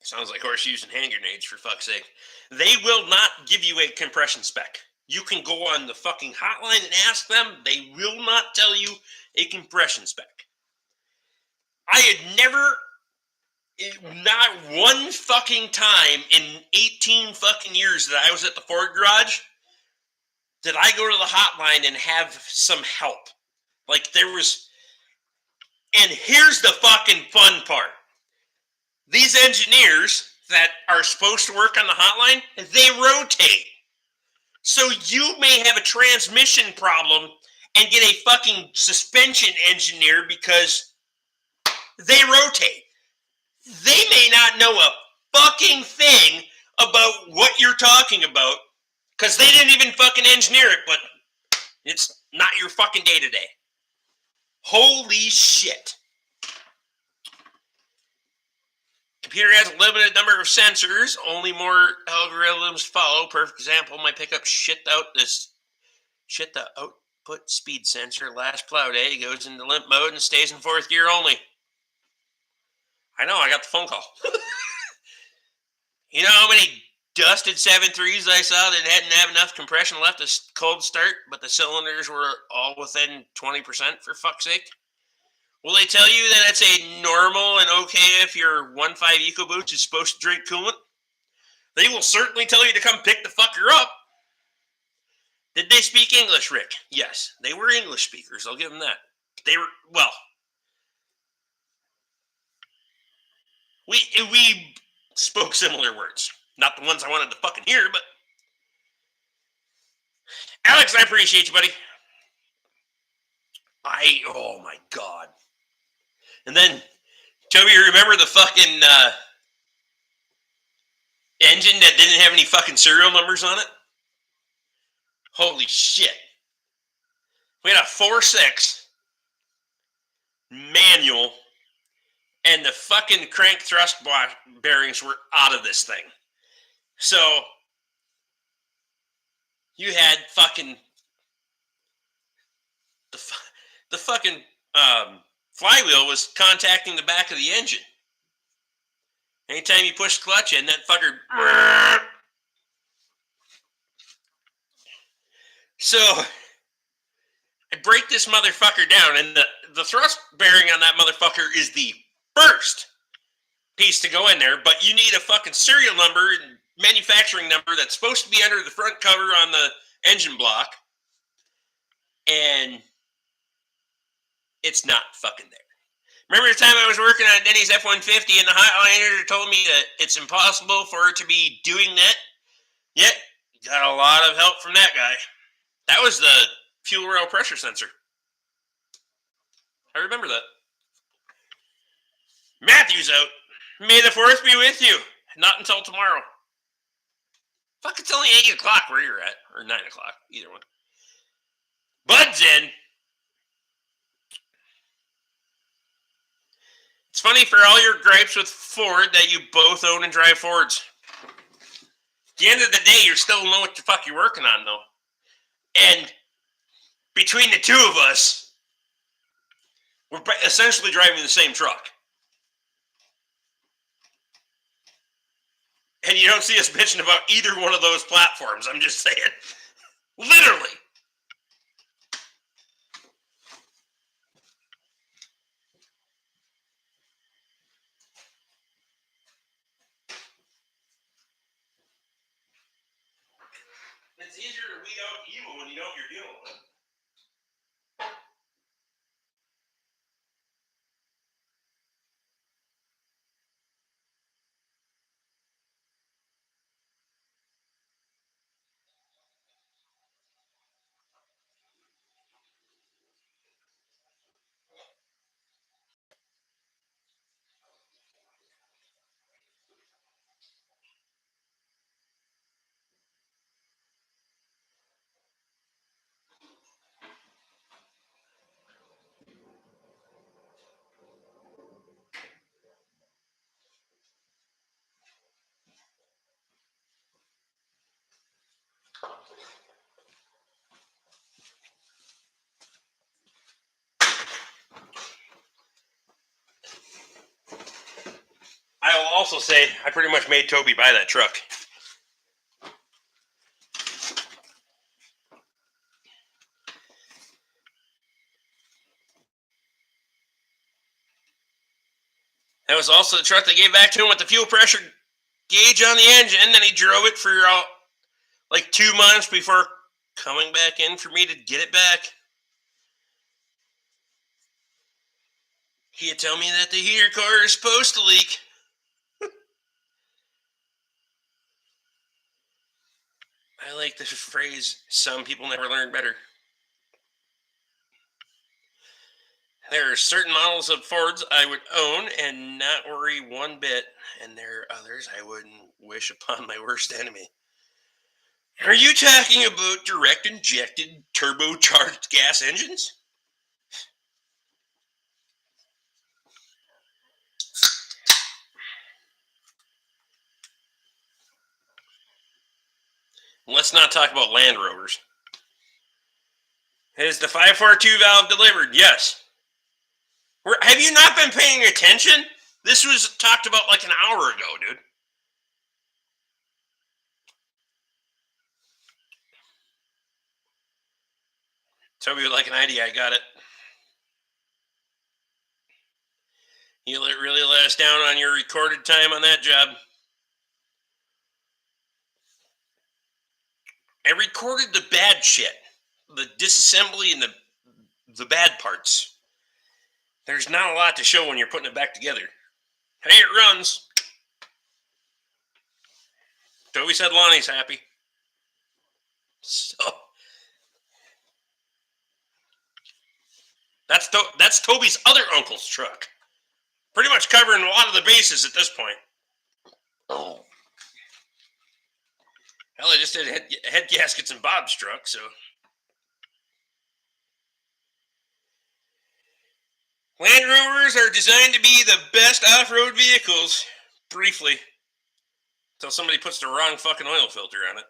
sounds like horseshoes and hand grenades, for fuck's sake. They will not give you a compression spec. You can go on the fucking hotline and ask them. They will not tell you a compression spec. I had never, not one fucking time in 18 fucking years that I was at the Ford garage, did I go to the hotline and have some help. Like there was, and here's the fucking fun part. These engineers that are supposed to work on the hotline, they rotate. So you may have a transmission problem and get a fucking suspension engineer because they rotate. They may not know a fucking thing about what you're talking about because they didn't even fucking engineer it, but it's not your fucking day-to-day. Holy shit. Computer has a limited number of sensors. Only more algorithms follow. Perfect example, my pickup shit the output speed sensor last plow day, goes into limp mode and stays in 4th gear only. I know, I got the phone call. You know how many dusted 7.3s I saw that hadn't have enough compression left to cold start, but the cylinders were all within 20%, for fuck's sake? Will they tell you that it's a normal and okay if your 1.5 EcoBoost is supposed to drink coolant? They will certainly tell you to come pick the fucker up. Did they speak English, Rick? Yes, they were English speakers. I'll give them that. They were, well, we spoke similar words. Not the ones I wanted to fucking hear, but Alex, I appreciate you, buddy. Oh my god. And then, Toby, you remember the fucking engine that didn't have any fucking serial numbers on it? Holy shit. We had a 4.6 manual, and the fucking crank thrust bearings were out of this thing. So, you had fucking the fucking flywheel was contacting the back of the engine. Anytime you push the clutch in, that fucker. So I break this motherfucker down, and the thrust bearing on that motherfucker is the first piece to go in there, but you need a fucking serial number and manufacturing number that's supposed to be under the front cover on the engine block, and it's not fucking there. Remember the time I was working on Denny's F-150 and the Highliner told me that it's impossible for it to be doing that? Yet, got a lot of help from that guy. That was the fuel rail pressure sensor. I remember that. Matthew's out. May the 4th be with you. Not until tomorrow. Fuck, it's only 8 o'clock where you're at. Or 9 o'clock. Either one. Bud's in. It's funny for all your gripes with Ford that you both own and drive Fords. At the end of the day, you still know what the fuck you're working on, though. And between the two of us, we're essentially driving the same truck. And you don't see us bitching about either one of those platforms. I'm just saying. Literally. It's easier to weed out evil when you know what you're dealing with. I will also say I pretty much made Toby buy that truck. That was also the truck they gave back to him with the fuel pressure gauge on the engine, and then he drove it for like 2 months before coming back in for me to get it back. He tell me that the heater core is supposed to leak. I like the phrase, some people never learn better. There are certain models of Fords I would own and not worry one bit, and there are others I wouldn't wish upon my worst enemy. Are you talking about direct injected turbocharged gas engines? Let's not talk about Land Rovers. Is the 542 valve delivered? Yes. Have you not been paying attention? This was talked about like an hour ago, dude. Toby would like an idea. I got it. You really let us down on your recorded time on that job. I recorded the bad shit, the disassembly and the bad parts. There's not a lot to show when you're putting it back together. Hey, it runs. Toby said Lonnie's happy. So that's Toby's other uncle's truck. Pretty much covering a lot of the bases at this point. Oh. Hell, I just did head gaskets in Bob's truck, so. Land Rovers are designed to be the best off-road vehicles, briefly, until somebody puts the wrong fucking oil filter on it.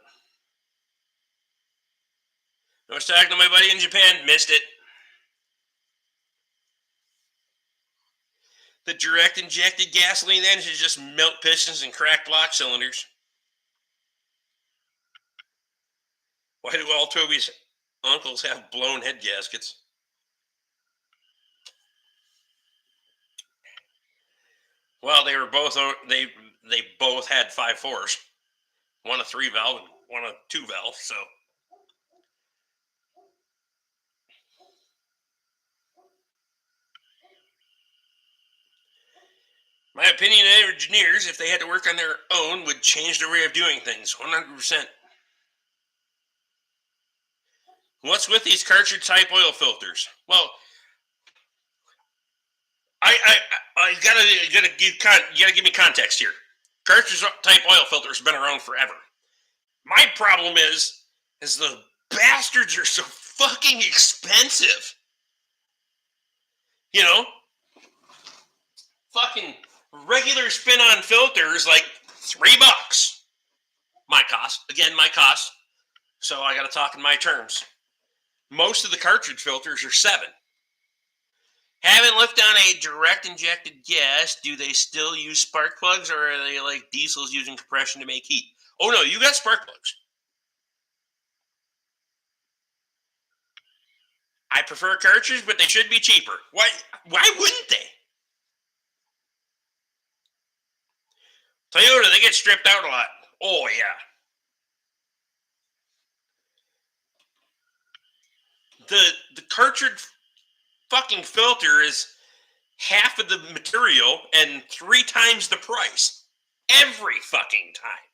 I was talking to my buddy in Japan, missed it. The direct injected gasoline engines just melt pistons and crack block cylinders. Why do all Toby's uncles have blown head gaskets? Well, they were both they both had 5.4s, one a 3-valve and one a 2-valve. So my opinion, engineers, if they had to work on their own, would change their way of doing things 100%. What's with these cartridge type oil filters? Well, I gotta give me context here. Cartridge type oil filters have been around forever. My problem is the bastards are so fucking expensive. You know, fucking regular spin-on filters like $3. My cost. Again, my cost. So I got to talk in my terms. Most of the cartridge filters are $7. Having left on a direct injected gas, do they still use spark plugs, or are they like diesels using compression to make heat? Oh no, you got spark plugs. I prefer cartridge, but they should be cheaper. Why wouldn't they? Toyota, they get stripped out a lot. Oh yeah. The cartridge fucking filter is half of the material and 3 times the price. Every fucking time.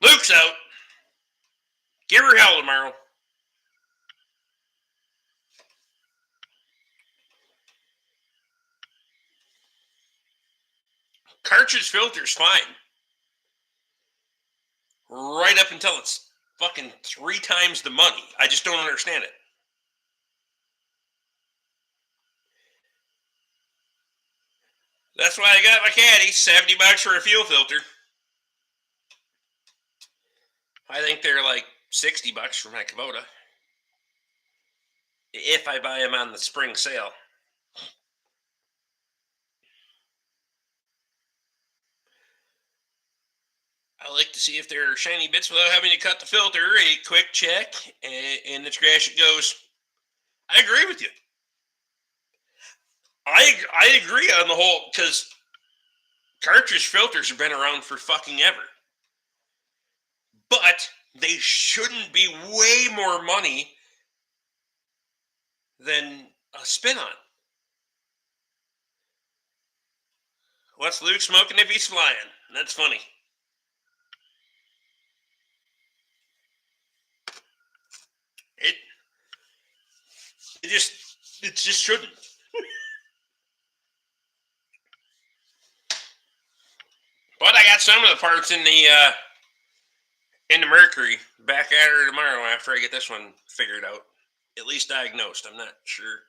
Luke's out. Give her hell tomorrow. Cartridge filter's fine. Right up until it's fucking 3 times the money. I just don't understand it. That's why I got my caddy. $70 for a fuel filter. I think they're like $60 for my Kubota. If I buy them on the spring sale. I like to see if there are shiny bits without having to cut the filter. A quick check, and the trash it goes. I agree with you. I agree on the whole, because cartridge filters have been around for fucking ever. But they shouldn't be way more money than a spin-on. What's Luke smoking if he's flying? That's funny. It just shouldn't. But I got some of the parts in the Mercury. Back at her tomorrow after I get this one figured out. At least diagnosed. I'm not sure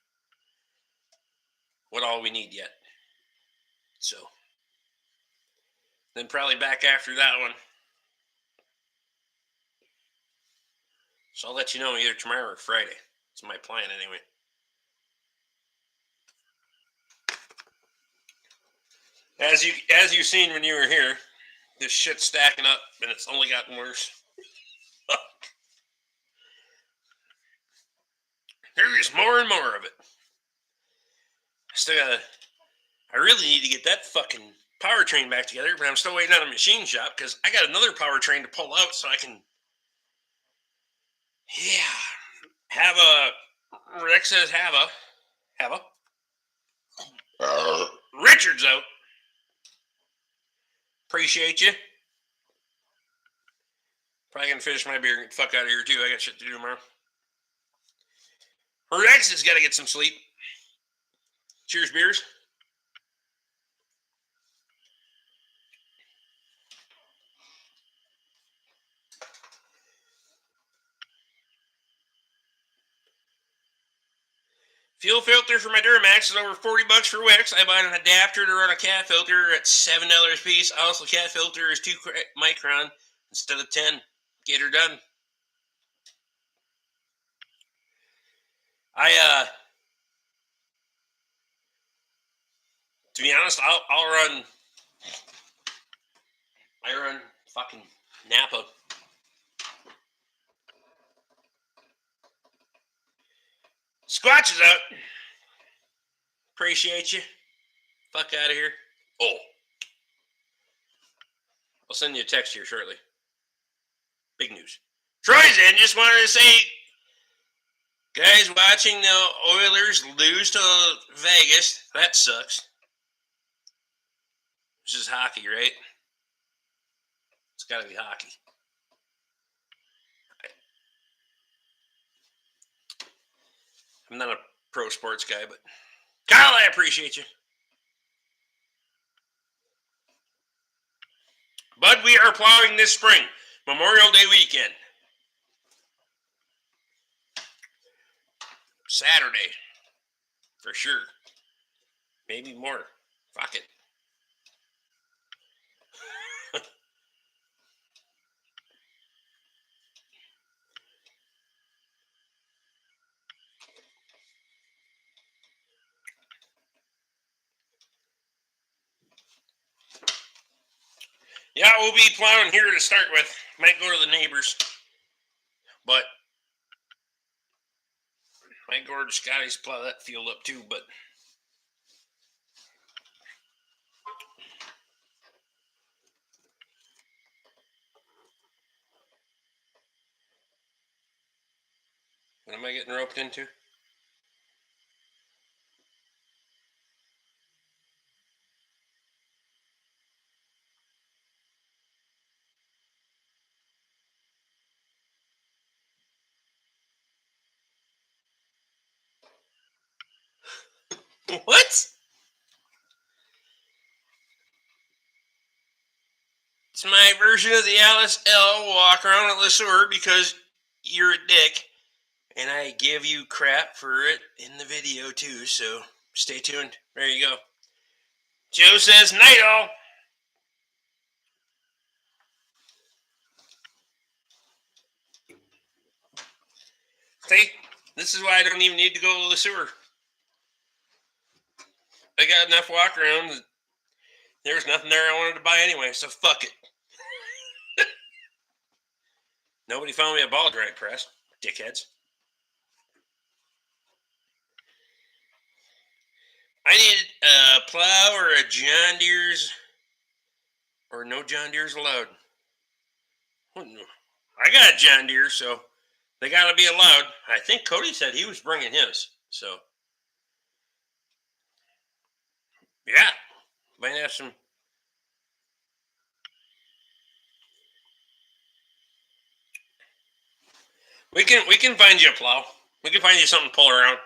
what all we need yet. So then probably back after that one. So I'll let you know either tomorrow or Friday. It's my plan anyway. As you've seen when you were here, this shit's stacking up, and it's only gotten worse. There's more and more of it. I really need to get that fucking powertrain back together, but I'm still waiting on a machine shop because I got another powertrain to pull out so I can, have a. Rex says have a. Richard's out. Appreciate you. Probably gonna finish my beer and get the fuck out of here too. I got shit to do tomorrow. Rex has got to get some sleep. Cheers, beers. Fuel filter for my Duramax is over $40 for Wix. I bought an adapter to run a cat filter at $7 a piece. Also, cat filter is 2 micron instead of 10. Get her done. To be honest, I'll run. I run fucking Napa. Squatch is out. Appreciate you. Fuck out of here. Oh. I'll send you a text here shortly. Big news. Troy's in. Just wanted to say, guys, watching the Oilers lose to Vegas, that sucks. This is hockey, right? It's got to be hockey. I'm not a pro sports guy, but Kyle, I appreciate you. Bud, we are plowing this spring. Memorial Day weekend. Saturday. For sure. Maybe more. Fuck it. Yeah, we'll be plowing here to start with. Might go to the neighbors. But might go to Scotty's plow that field up too, but what am I getting roped into? What? It's my version of the Alice L. walk around at Le Sueur because you're a dick. And I give you crap for it in the video too, so stay tuned. There you go. Joe says, night all. See, this is why I don't even need to go to the sewer. I got enough walk around that there was nothing there I wanted to buy anyway, so fuck it. Nobody found me a ball drag press, dickheads. I need a plow or a John Deere's, or no John Deere's allowed. I got a John Deere, so they gotta be allowed. I think Cody said he was bringing his, so yeah, might have some. We can find you a plow. We can find you something to pull around.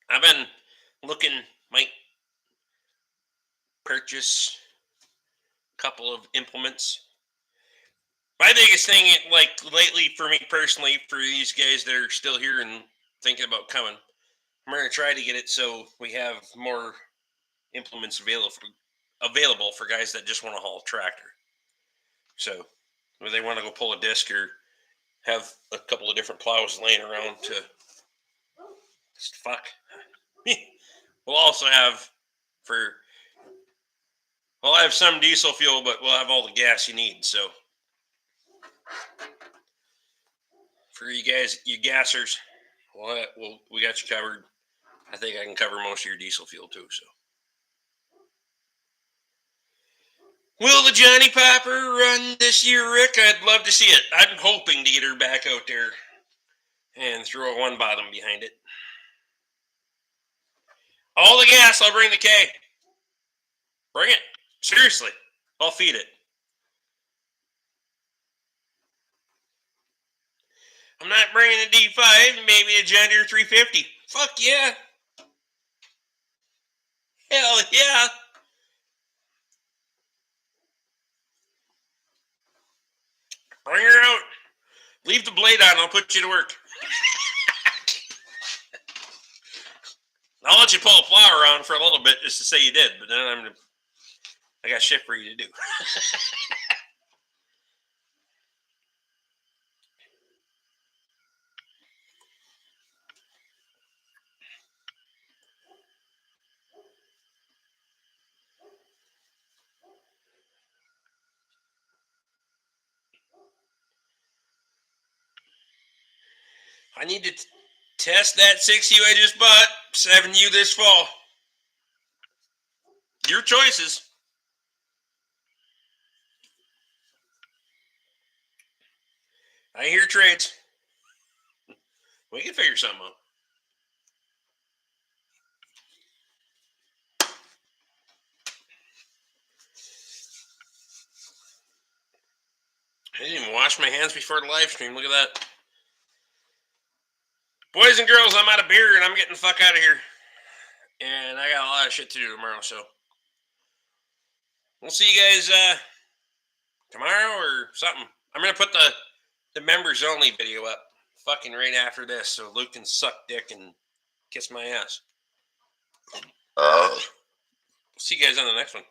I've been looking, might purchase a couple of implements. My biggest thing, like lately for me personally, for these guys that are still here and thinking about coming, I'm going to try to get it so we have more implements available for guys that just want to haul a tractor. So, whether they want to go pull a disc or have a couple of different plows laying around to just fuck. We'll also have I'll have some diesel fuel, but we'll have all the gas you need. So for you guys, you gassers, we got you covered. I think I can cover most of your diesel fuel too. So will the Johnny Popper run this year, Rick? I'd love to see it. I'm hoping to get her back out there and throw a one bottom behind it. All the gas, I'll bring the K. Bring it. Seriously. I'll feed it. I'm not bringing a D5, maybe a John Deere 350. Fuck yeah. Hell yeah. Bring her out. Leave the blade on, I'll put you to work. I'll let you pull a flower on for a little bit just to say you did, but then I got shit for you to do. I need to test that 6U I just bought. 7U this fall. Your choices. I hear trades. We can figure something out. I didn't even wash my hands before the live stream. Look at that. Boys and girls, I'm out of beer and I'm getting the fuck out of here. And I got a lot of shit to do tomorrow, so we'll see you guys tomorrow or something. I'm gonna put the members only video up fucking right after this, so Luke can suck dick and kiss my ass. See you guys on the next one.